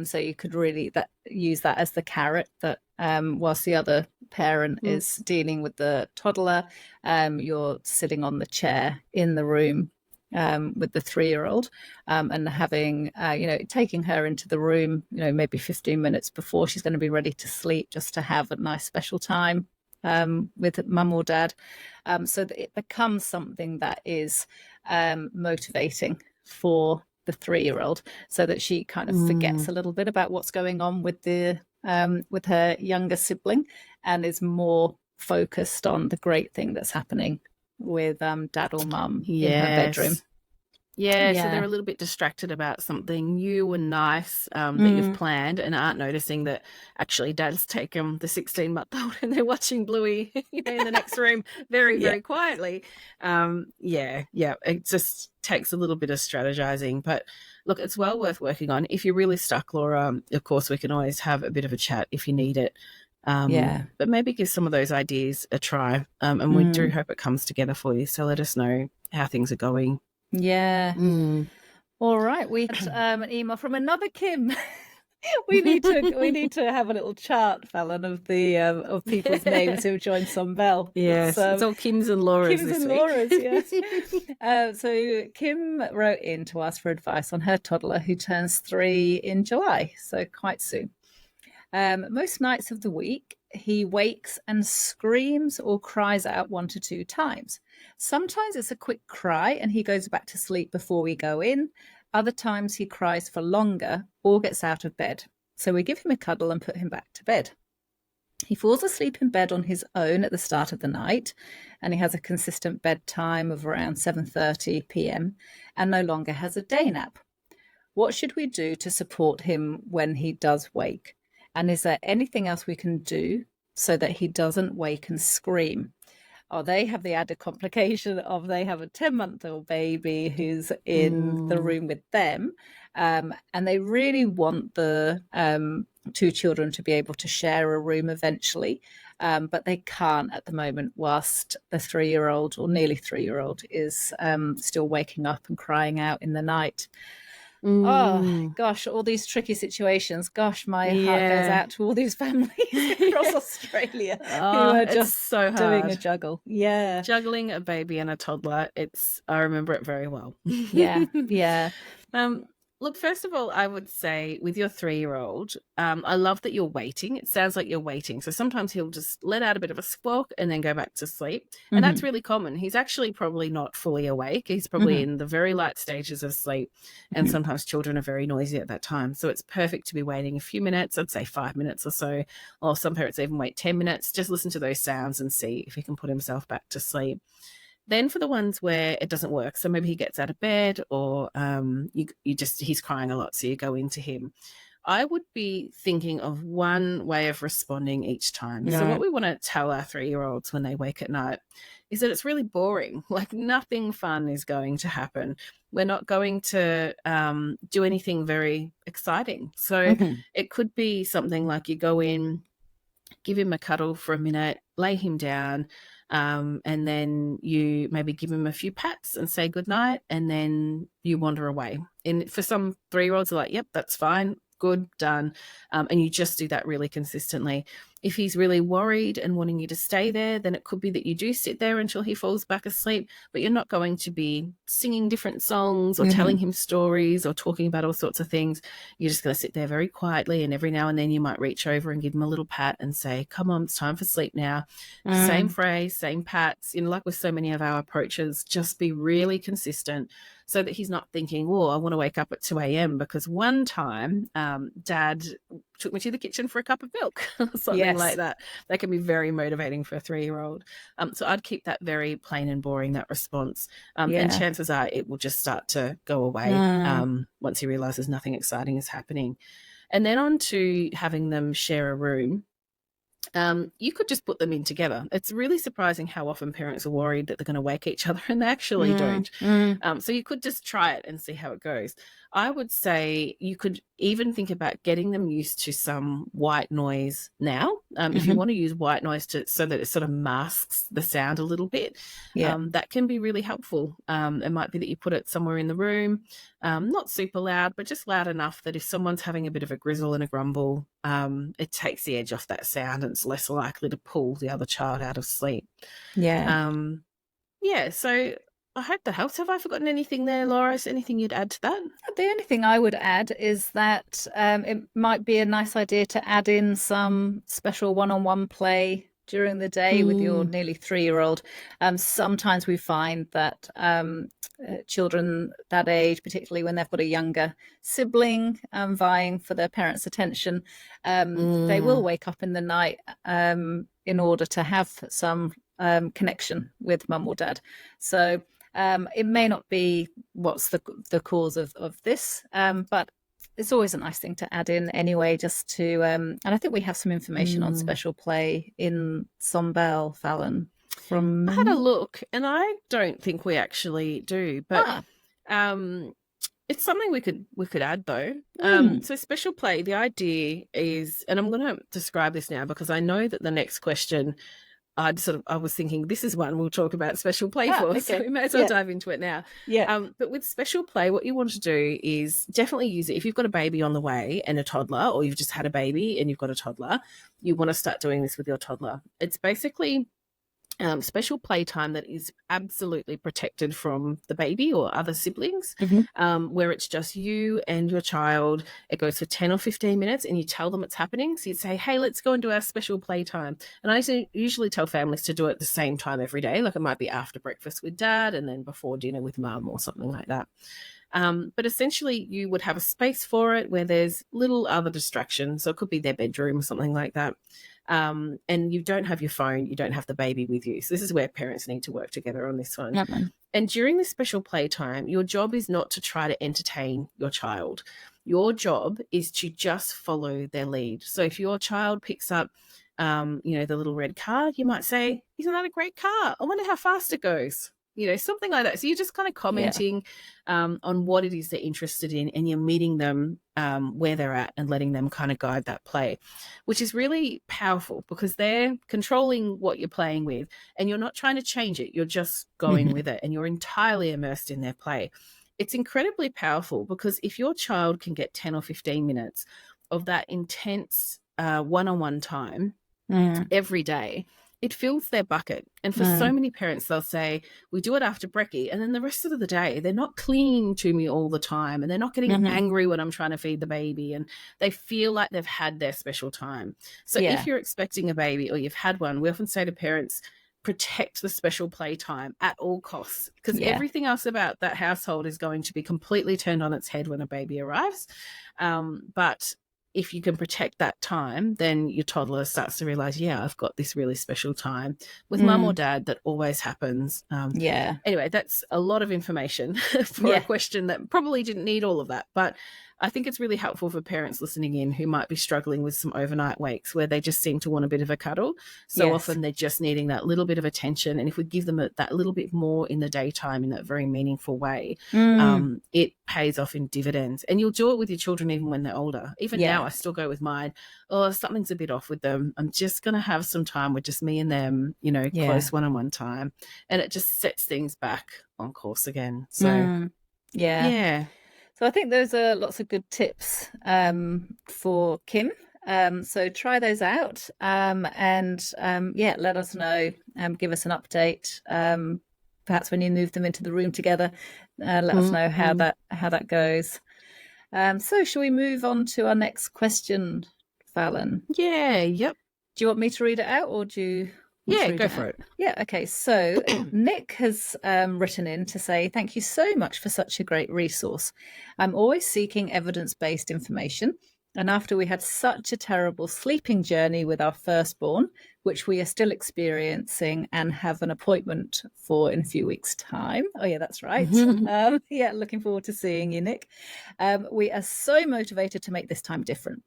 So you could really use that as the carrot that whilst the other parent is dealing with the toddler, you're sitting on the chair in the room with the 3-year-old and having, taking her into the room, maybe 15 minutes before she's going to be ready to sleep, just to have a nice special time with mum or dad, so that it becomes something that is motivating for the 3-year-old, so that she kind of forgets a little bit about what's going on with with her younger sibling and is more focused on the great thing that's happening with dad or mum in her bedroom. Yeah, so they're Yeah. a little bit distracted about something new and nice that you've Mm, planned, and aren't noticing that actually Dad's taken the 16-month-old and they're watching Bluey, in the next room very, yeah. very quietly. Yeah, it just takes a little bit of strategizing, but look, it's well worth working on. If you're really stuck, Laura, of course, we can always have a bit of a chat if you need it. Yeah. But maybe give some of those ideas a try, and we do Mm, hope it comes together for you. So let us know how things are going. yeah. Mm. All right. We got an email from another Kim. We need to have a little chart, Fallon, of people's names who've joined Sombelle. Yes, it's all Kim's and Laura's Kim's this and week. Laura's, yes. So Kim wrote in to ask for advice on her toddler who turns 3 in July, so quite soon. Most nights of the week, he wakes and screams or cries out 1 to 2 times. Sometimes it's a quick cry and he goes back to sleep before we go in. Other times he cries for longer or gets out of bed. So we give him a cuddle and put him back to bed. He falls asleep in bed on his own at the start of the night, and he has a consistent bedtime of around 7:30 p.m. and no longer has a day nap. What should we do to support him when he does wake? And is there anything else we can do so that he doesn't wake and scream? Oh, they have the added complication of they have a 10-month-old baby who's in the Mm, room with them. And they really want the 2 children to be able to share a room eventually. But they can't at the moment, whilst the 3-year-old or nearly 3-year-old is still waking up and crying out in the night. Oh mm, gosh, all these tricky situations. Gosh, my heart goes yeah. out to all these families across Australia who Oh, are it's just so doing a hard. juggle. Yeah, Juggling a baby and a toddler, I remember it very well. yeah, yeah. um, Look, first of all, I would say with your 3-year-old, I love that you're waiting. It sounds like you're waiting. So sometimes he'll just let out a bit of a squawk and then go back to sleep. And that's Hmm. really common. He's actually probably not fully awake. He's probably Hmm. in the very light stages of sleep. And Hmm. sometimes children are very noisy at that time. So it's perfect to be waiting a few minutes, I'd say 5 minutes or so. Or some parents even wait 10 minutes. Just listen to those sounds and see if he can put himself back to sleep. Then for the ones where it doesn't work, so maybe he gets out of bed, or he's crying a lot, so you go into him. I would be thinking of one way of responding each time. So what No. we want to tell our 3-year-olds when they wake at night is that it's really boring. Like nothing fun is going to happen. We're not going to do anything very exciting. So Hmm. it could be something like you go in, give him a cuddle for a minute, lay him down, and then you maybe give him a few pats and say goodnight, and then you wander away. And for some 3-year-olds, are like, yep, that's fine, good, done. And you just do that really consistently. If he's really worried and wanting you to stay there, then it could be that you do sit there until he falls back asleep, but you're not going to be singing different songs or telling Hmm. him stories or talking about all sorts of things. You're just going to sit there very quietly, and every now and then you might reach over and give him a little pat and say, come on, it's time for sleep now. Same Mm. phrase, same pats. Like with so many of our approaches, just be really consistent so that he's not thinking, oh, I want to wake up at 2 a.m. Because one time, Dad took me to the kitchen for a cup of milk or something like Yes. that. That can be very motivating for a 3-year-old. So I'd keep that very plain and boring, that response. And Yeah. chances are it will just start to go away Mm. once he realizes nothing exciting is happening. And then on to having them share a room. You could just put them in together. It's really surprising how often parents are worried that they're going to wake each other and they actually Mm. don't. Mm. So you could just try it and see how it goes. I would say you could even think about getting them used to some white noise now. If you Hmm. want to use white noise so that it sort of masks the sound a little bit, Yeah. that can be really helpful. It might be that you put it somewhere in the room, not super loud, but just loud enough that if someone's having a bit of a grizzle and a grumble, it takes the edge off that sound and it's less likely to pull the other child out of sleep. Yeah. Um, yeah, so I hope that helps. Have I forgotten anything there, Laura? Is there anything you'd add to that? The only thing I would add is that it might be a nice idea to add in some special one-on-one play during the day with your Mm, nearly 3-year-old. Sometimes we find that children that age, particularly when they've got a younger sibling vying for their parents' attention, they will mm, wake up in the night in order to have some connection with mum or dad. So It may not be what's the cause of this, but it's always a nice thing to add in anyway, just to and I think we have some information on special play in Sombelle, Fallon, from I had a memory. look, and I don't think we actually do, but um, it's something we could add though. So special play, the idea is, and I'm going to describe this now because I know that the next question, I was thinking this is one we'll talk about special play for, okay. so we may as well dive into it now. But with special play, what you want to do is definitely use it if you've got a baby on the way and a toddler, or you've just had a baby and you've got a toddler. You want to start doing this with your toddler. It's basically special playtime that is absolutely protected from the baby or other siblings, where it's just you and your child. It goes for 10 or 15 minutes and you tell them it's happening. So you'd say, hey, let's go and do our special playtime. And I usually tell families to do it at the same time every day. Like it might be after breakfast with dad and then before dinner with mum or something like that. But essentially you would have a space for it where there's little other distractions. So it could be their bedroom or something like that. And you don't have your phone, you don't have the baby with you. So this is where parents need to work together on this one. And during this special playtime, your job is not to try to entertain your child. Your job is to just follow their lead. So if your child picks up, the little red car, you might say, isn't that a great car? I wonder how fast it goes. Something like that. So you're just kind of commenting on what it is they're interested in, and you're meeting them where they're at and letting them kind of guide that play, which is really powerful because they're controlling what you're playing with and you're not trying to change it. You're just going with it and you're entirely immersed in their play. It's incredibly powerful because if your child can get 10 or 15 minutes of that intense one-on-one time every day, it fills their bucket. And for so many parents, they'll say, we do it after brekkie, and then the rest of the day, they're not clinging to me all the time, and they're not getting angry when I'm trying to feed the baby, and they feel like they've had their special time. So if you're expecting a baby or you've had one, we often say to parents, protect the special playtime at all costs, because everything else about that household is going to be completely turned on its head when a baby arrives. But if you can protect that time, then your toddler starts to realize, I've got this really special time with mum or dad that always happens. Anyway, that's a lot of information for a question that probably didn't need all of that. But I think it's really helpful for parents listening in who might be struggling with some overnight wakes where they just seem to want a bit of a cuddle. So often they're just needing that little bit of attention. And if we give them that little bit more in the daytime in that very meaningful way, it pays off in dividends. And you'll do it with your children even when they're older. Even now, I still go with mine. Oh, something's a bit off with them. I'm just going to have some time with just me and them, close one-on-one time. And it just sets things back on course again. So, So I think those are lots of good tips for Kim. So try those out and let us know. Give us an update. Perhaps when you move them into the room together, let us know how that goes. So shall we move on to our next question, Fallon? Yep. Do you want me to read it out, or do you? Go for it. Yeah, okay. So Nick has written in to say, thank you so much for such a great resource. I'm always seeking evidence-based information. And after we had such a terrible sleeping journey with our firstborn, which we are still experiencing and have an appointment for in a few weeks' time. Oh, yeah, that's right. Looking forward to seeing you, Nick. We are so motivated to make this time different.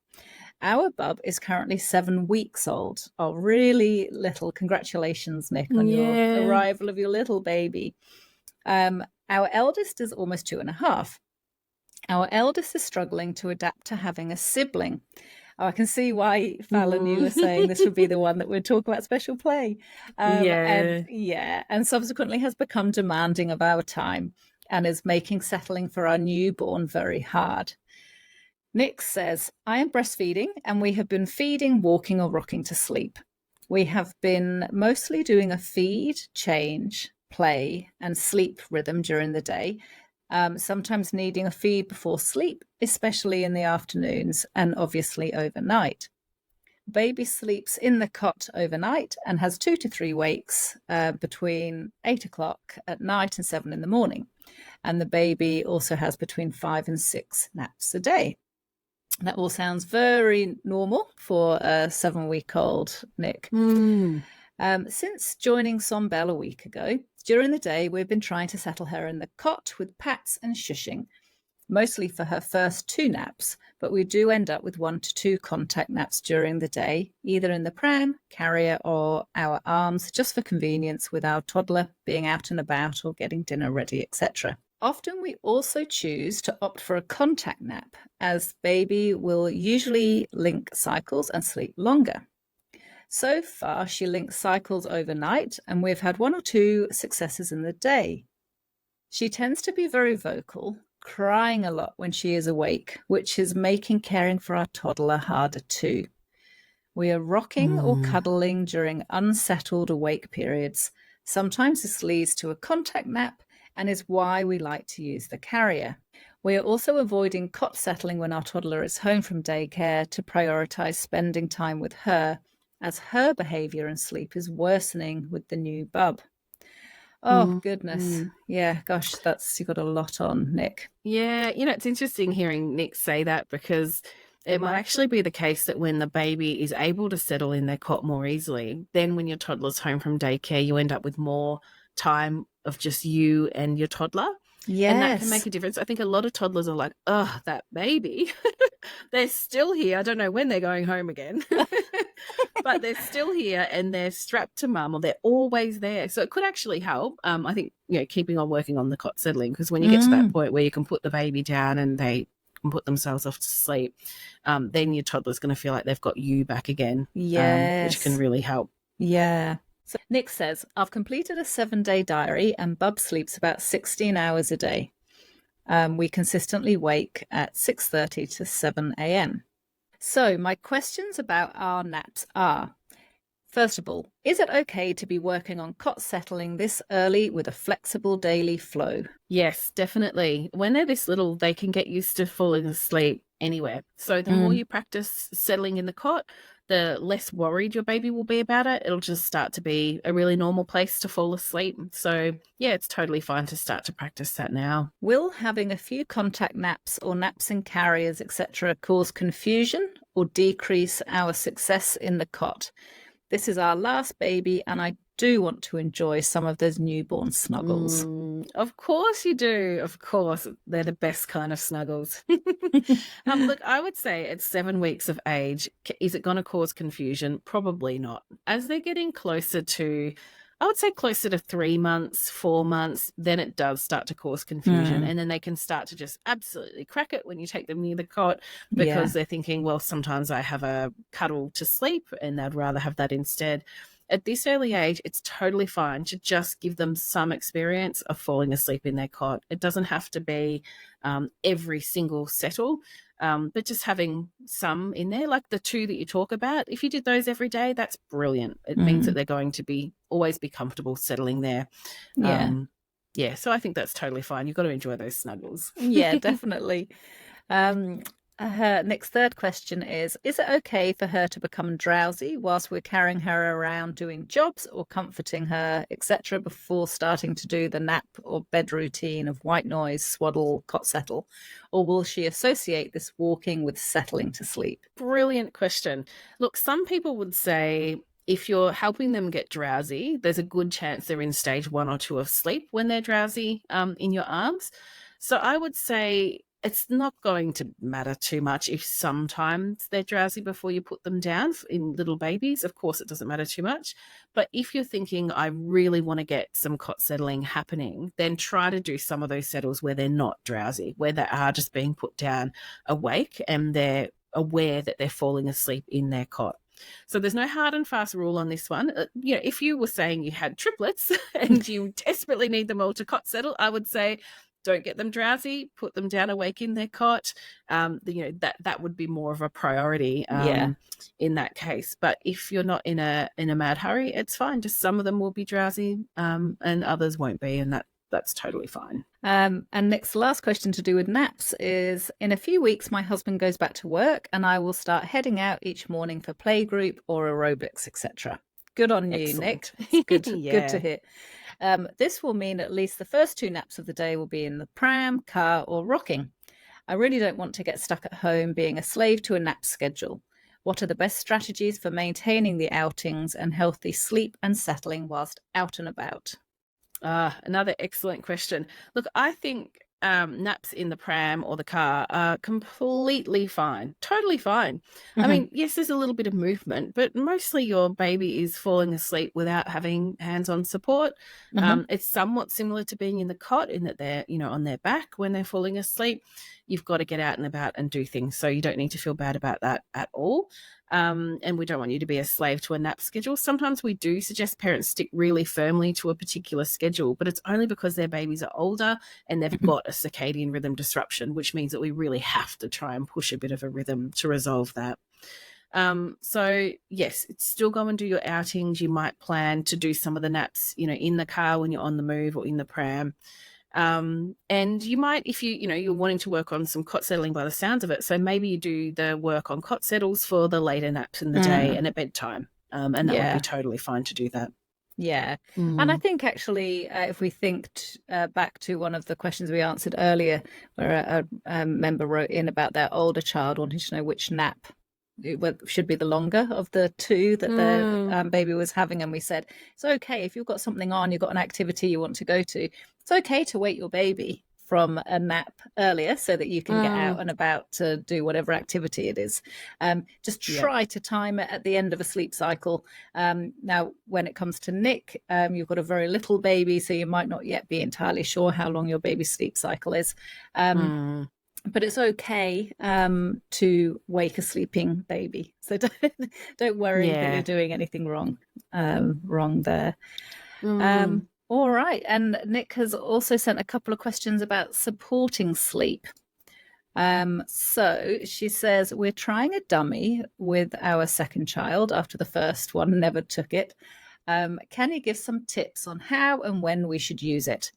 Our bub is currently 7 weeks old. Oh, really little. Congratulations, Nick, on your arrival of your little baby. Our eldest is almost 2.5. Our eldest is struggling to adapt to having a sibling. Oh, I can see why, Fallon, you were saying this would be the one that would talk about special play. And subsequently has become demanding of our time and is making settling for our newborn very hard. Nick says, I am breastfeeding and we have been feeding, walking or rocking to sleep. We have been mostly doing a feed, change, play and sleep rhythm during the day, sometimes needing a feed before sleep, especially in the afternoons and obviously overnight. Baby sleeps in the cot overnight and has 2 to 3 wakes between 8 o'clock at night and 7 in the morning. And the baby also has between 5 and 6 naps a day. That all sounds very normal for a 7-week-old, Nick. Since joining Sombelle a week ago, during the day we've been trying to settle her in the cot with pats and shushing, mostly for her first 2 naps, but we do end up with 1 to 2 contact naps during the day, either in the pram, carrier, or our arms, just for convenience with our toddler being out and about or getting dinner ready, etc. Often we also choose to opt for a contact nap, as baby will usually link cycles and sleep longer. So far, she links cycles overnight, and we've had 1 or 2 successes in the day. She tends to be very vocal, crying a lot when she is awake, which is making caring for our toddler harder too. We are rocking or cuddling during unsettled awake periods. Sometimes this leads to a contact nap and is why we like to use the carrier. We are also avoiding cot settling when our toddler is home from daycare to prioritise spending time with her, as her behaviour and sleep is worsening with the new bub. Oh, goodness. Yeah, gosh, you've got a lot on, Nick. Yeah, it's interesting hearing Nick say that, because it might actually be the case that when the baby is able to settle in their cot more easily, then when your toddler's home from daycare, you end up with more time of just you and your toddler. Yes. And that can make a difference. I think a lot of toddlers are like, oh, that baby, they're still here. I don't know when they're going home again, but they're still here and they're strapped to mum, or they're always there. So it could actually help. I think, keeping on working on the cot settling, because when you get to that point where you can put the baby down and they can put themselves off to sleep, then your toddler's going to feel like they've got you back again, which can really help. Yeah. So Nick says, I've completed a 7-day diary and Bub sleeps about 16 hours a day. We consistently wake at 6:30 to 7 a.m. So my questions about our naps are, first of all, is it okay to be working on cot settling this early with a flexible daily flow? Yes, definitely. When they're this little, they can get used to falling asleep anywhere. So the more you practice settling in the cot, the less worried your baby will be about it. It'll just start to be a really normal place to fall asleep. So yeah, it's totally fine to start to practice that now. Will having a few contact naps or naps in carriers, etc., cause confusion or decrease our success in the cot? This is our last baby and I do want to enjoy some of those newborn snuggles. Of course you do. Of course. They're the best kind of snuggles. Look, I would say at 7 weeks of age, is it going to cause confusion? Probably not. As they're getting closer to, I would say closer to 3 months, 4 months, then it does start to cause confusion. And then they can start to just absolutely crack it when you take them near the cot, because they're thinking, well, sometimes I have a cuddle to sleep and they'd rather have that instead. At this early age, it's totally fine to just give them some experience of falling asleep in their cot. It doesn't have to be every single settle, but just having some in there, like the 2 that you talk about. If you did those every day, that's brilliant. It means that they're going to always be comfortable settling there. Yeah, so I think that's totally fine. You've got to enjoy those snuggles. Yeah, definitely. Her next third question is it okay for her to become drowsy whilst we're carrying her around doing jobs or comforting her, etc., before starting to do the nap or bed routine of white noise, swaddle, cot settle? Or will she associate this walking with settling to sleep? Brilliant question. Look, some people would say if you're helping them get drowsy, there's a good chance they're in stage 1 or 2 of sleep when they're drowsy in your arms. So I would say it's not going to matter too much if sometimes they're drowsy before you put them down in little babies. Of course, it doesn't matter too much. But if you're thinking, I really want to get some cot settling happening, then try to do some of those settles where they're not drowsy, where they are just being put down awake and they're aware that they're falling asleep in their cot. So there's no hard and fast rule on this one. If you were saying you had triplets and you desperately need them all to cot settle, I would say don't get them drowsy, put them down awake in their cot. That would be more of a priority in that case. But if you're not in a mad hurry, it's fine. Just some of them will be drowsy and others won't be, and that's totally fine. And Nick's last question to do with naps is, in a few weeks, my husband goes back to work and I will start heading out each morning for playgroup or aerobics, etc. Good on you, Excellent. Nick. Good to hear. This will mean at least the first 2 naps of the day will be in the pram, car, or rocking. I really don't want to get stuck at home being a slave to a nap schedule. What are the best strategies for maintaining the outings and healthy sleep and settling whilst out and about? Another excellent question. Look, I think naps in the pram or the car are completely fine, totally fine. I mean, yes, there's a little bit of movement, but mostly your baby is falling asleep without having hands-on support. It's somewhat similar to being in the cot in that they're, on their back when they're falling asleep. You've got to get out and about and do things, so you don't need to feel bad about that at all. And we don't want you to be a slave to a nap schedule. Sometimes we do suggest parents stick really firmly to a particular schedule, but it's only because their babies are older and they've got a circadian rhythm disruption, which means that we really have to try and push a bit of a rhythm to resolve that. So yes, still go and do your outings. You might plan to do some of the naps, in the car when you're on the move or in the pram. And you might, if you're wanting to work on some cot settling by the sounds of it, so maybe you do the work on cot settles for the later naps in the day and at bedtime. And that would be totally fine to do that. Yeah. And I think actually, if we think back to one of the questions we answered earlier, where a member wrote in about their older child wanting to know which nap should be the longer of the two that their baby was having. And we said, it's okay if you've got something on, you've got an activity you want to go to, it's okay to wake your baby from a nap earlier so that you can get out and about to do whatever activity it is. Just try to time it at the end of a sleep cycle. Now, when it comes to Nick, you've got a very little baby, so you might not yet be entirely sure how long your baby's sleep cycle is. But it's okay to wake a sleeping baby. So don't worry that you're doing anything wrong there. All right. And Nick has also sent a couple of questions about supporting sleep. So she says, we're trying a dummy with our second child after the first one never took it. Can you give some tips on how and when we should use it?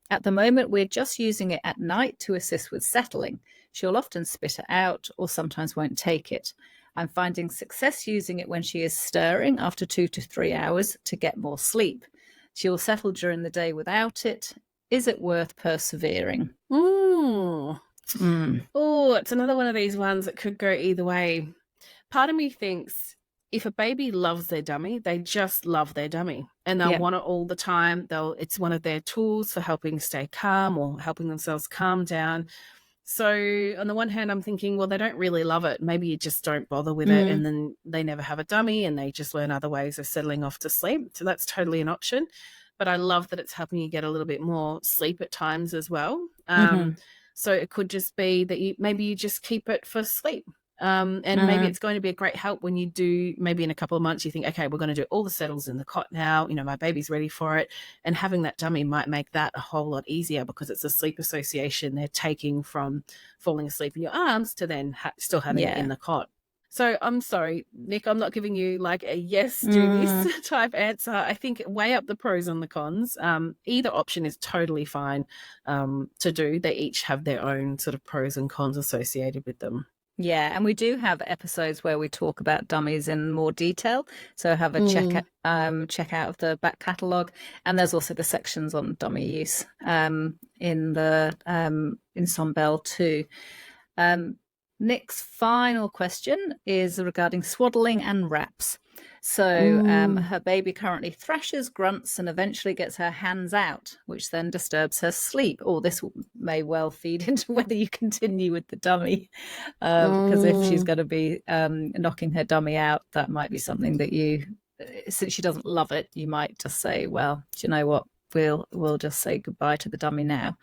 At the moment, we're just using it at night to assist with settling. She'll often spit it out or sometimes won't take it. I'm finding success using it when she is stirring after 2 to 3 hours to get more sleep. She'll settle during the day without it. Is it worth persevering? Oh, it's another one of these ones that could go either way. Part of me thinks if a baby loves their dummy, they just love their dummy and they'll want it all the time. It's one of their tools for helping stay calm or helping themselves calm down. So on the one hand, I'm thinking, well, they don't really love it. Maybe you just don't bother with it and then they never have a dummy and they just learn other ways of settling off to sleep. So that's totally an option. But I love that it's helping you get a little bit more sleep at times as well. So it could just be that maybe you just keep it for sleep. And maybe it's going to be a great help when you do, maybe in a couple of months, you think, okay, we're going to do all the settles in the cot now, my baby's ready for it. And having that dummy might make that a whole lot easier because it's a sleep association they're taking from falling asleep in your arms to then still having it in the cot. So I'm sorry, Nick, I'm not giving you like a yes, do this type answer. I think weigh up the pros and the cons. Either option is totally fine to do. They each have their own sort of pros and cons associated with them. Yeah, and we do have episodes where we talk about dummies in more detail. So have a check out of the back catalogue, and there's also the sections on dummy use in Sombelle too. Nick's final question is regarding swaddling and wraps. So her baby currently thrashes, grunts, and eventually gets her hands out, which then disturbs her sleep. Or this may well feed into whether you continue with the dummy, because if she's going to be knocking her dummy out, that might be something that since she doesn't love it, you might just say, well, do you know what? We'll just say goodbye to the dummy now.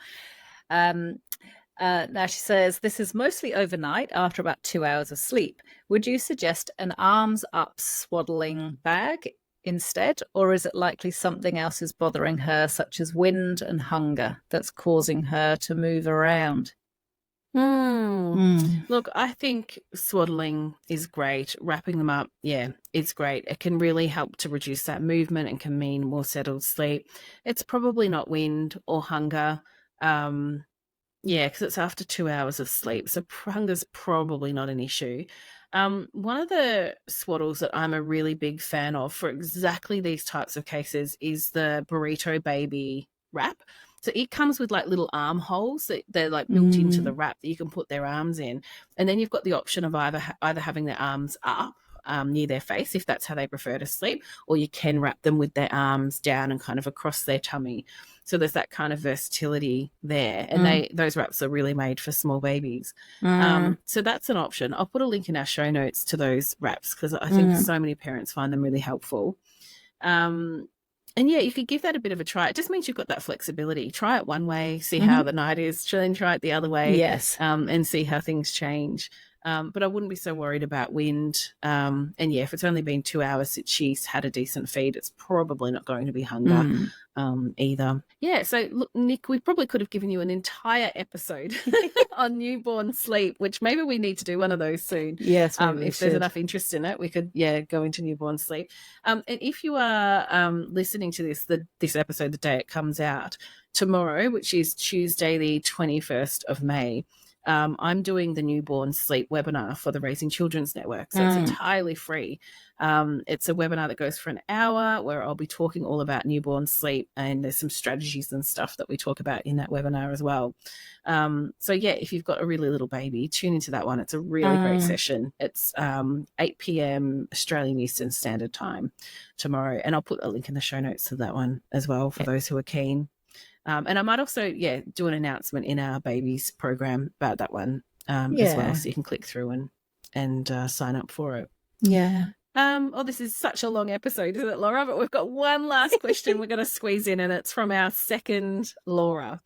Now she says, this is mostly overnight after about 2 hours of sleep. Would you suggest an arms up swaddling bag instead, or is it likely something else is bothering her, such as wind and hunger, that's causing her to move around? Look, I think swaddling is great. Wrapping them up, it's great. It can really help to reduce that movement and can mean more settled sleep. It's probably not wind or hunger. Because it's after 2 hours of sleep. So hunger's probably not an issue. One of the swaddles that I'm a really big fan of for exactly these types of cases is the burrito baby wrap. So it comes with like little arm holes that they're like built into the wrap that you can put their arms in. And then you've got the option of either having their arms up near their face if that's how they prefer to sleep, or you can wrap them with their arms down and kind of across their tummy. So there's that kind of versatility there, and those wraps are really made for small babies. So that's an option. I'll put a link in our show notes to those wraps because I think so many parents find them really helpful. And yeah, you could give that a bit of a try. It just means you've got that flexibility. Try it one way, see how the night is, then try it the other way, yes, and see how things change. But I wouldn't be so worried about wind. And yeah, if it's only been 2 hours since she's had a decent feed, it's probably not going to be hunger either. Yeah, so look, Nick, we probably could have given you an entire episode on newborn sleep, which maybe we need to do one of those soon. Yes, if there's enough interest in it, we could, go into newborn sleep. And if you are listening to this episode the day it comes out, tomorrow, which is Tuesday, the 21st of May, I'm doing the newborn sleep webinar for the Raising Children's Network. So it's entirely free. It's a webinar that goes for an hour where I'll be talking all about newborn sleep, and there's some strategies and stuff that we talk about in that webinar as well. So yeah, if you've got a really little baby, tune into that one. It's a really great session. It's 8 p.m. Australian Eastern Standard Time tomorrow. And I'll put a link in the show notes to that one as well for those who are keen. And I might also, do an announcement in our babies program about that one as well. So you can click through and sign up for it. Yeah. This is such a long episode, isn't it, Laura? But we've got one last question we're going to squeeze in, and it's from our second Laura.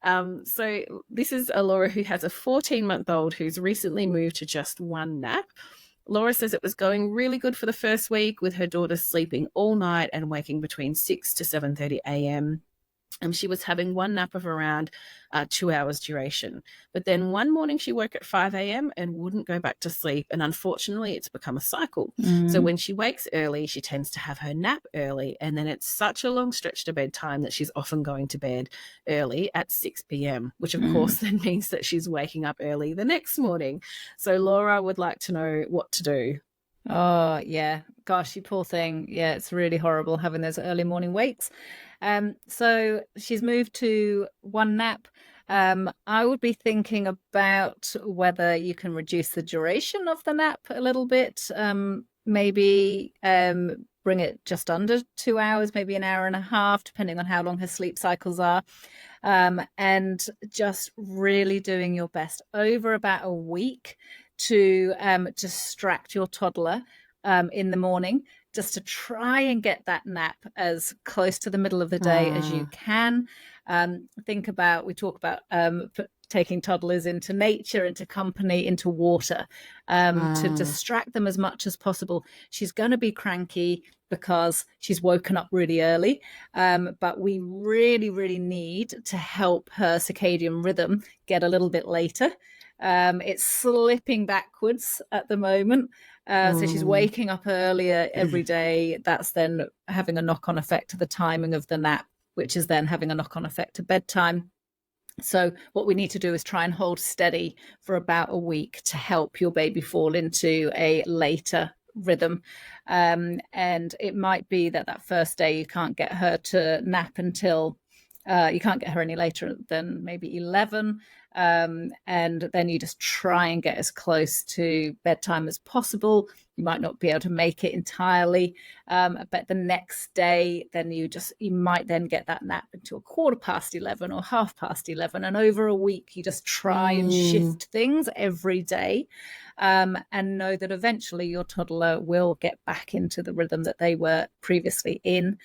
So this is a Laura who has a 14-month-old who's recently moved to just one nap. Laura says it was going really good for the first week, with her daughter sleeping all night and waking between 6 to 7:30 a.m. She was having one nap of around 2 hours duration. But then one morning she woke at 5 a.m. and wouldn't go back to sleep. And unfortunately, it's become a cycle. So when she wakes early, she tends to have her nap early. And then it's such a long stretch to bedtime that she's often going to bed early at 6 p.m., which of course then means that she's waking up early the next morning. So Laura would like to know what to do. Oh, yeah. Gosh, you poor thing. Yeah, it's really horrible having those early morning wakes. So she's moved to one nap. I would be thinking about whether you can reduce the duration of the nap a little bit. Maybe bring it just under 2 hours, maybe an hour and a half, depending on how long her sleep cycles are. And just really doing your best over about a week to distract your toddler in the morning, just to try and get that nap as close to the middle of the day as you can. We talk about taking toddlers into nature, into company, into water, to distract them as much as possible. She's going to be cranky because she's woken up really early, but we really, really need to help her circadian rhythm get a little bit later. It's slipping backwards at the moment. So she's waking up earlier every day. That's then having a knock-on effect to the timing of the nap, which is then having a knock-on effect to bedtime. So what we need to do is try and hold steady for about a week to help your baby fall into a later rhythm. And it might be that first day you can't get her to nap until you can't get her any later than maybe 11. And then you just try and get as close to bedtime as possible. You might not be able to make it entirely, but the next day, then you might then get that nap until 11:15 or 11:30. And over a week, you just try and shift things every day, and know that eventually your toddler will get back into the rhythm that they were previously in.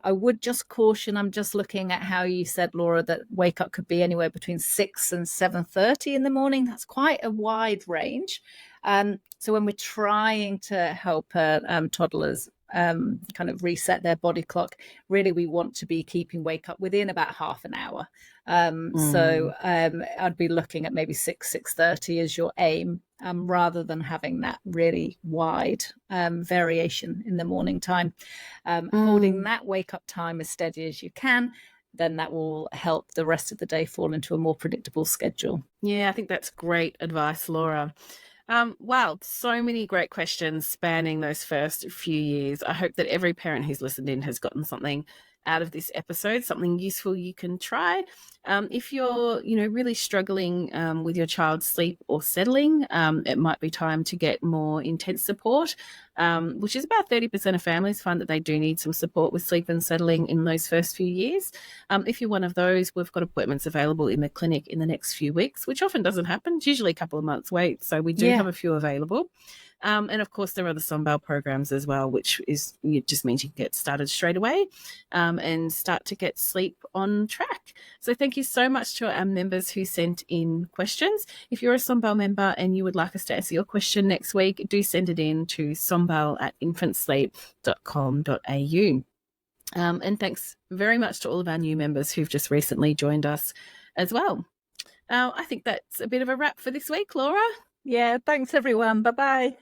I would just caution, I'm just looking at how you said, Laura, that wake up could be anywhere between 6 and 7:30 in the morning. That's quite a wide range. So when we're trying to help toddlers kind of reset their body clock, really we want to be keeping wake up within about half an hour. So I'd be looking at maybe 6:30 as your aim, rather than having that really wide variation in the morning time. Holding that wake up time as steady as you can, then that will help the rest of the day fall into a more predictable schedule. Yeah, I think that's great advice, Laura. Wow, so many great questions spanning those first few years. I hope that every parent who's listened in has gotten something out of this episode, something useful you can try. If you're, really struggling with your child's sleep or settling, it might be time to get more intense support, which is about 30% of families find that they do need some support with sleep and settling in those first few years. If you're one of those, we've got appointments available in the clinic in the next few weeks, which often doesn't happen. It's usually a couple of months wait. So we do have a few available. And of course, there are the Sombelle programs as well, which just means you can get started straight away and start to get sleep on track. So thank you so much to our members who sent in questions. If you're a Sombelle member and you would like us to answer your question next week, do send it in to sombelle@infantsleep.com.au. And thanks very much to all of our new members who've just recently joined us as well. I think that's a bit of a wrap for this week, Laura. Yeah, thanks everyone. Bye-bye.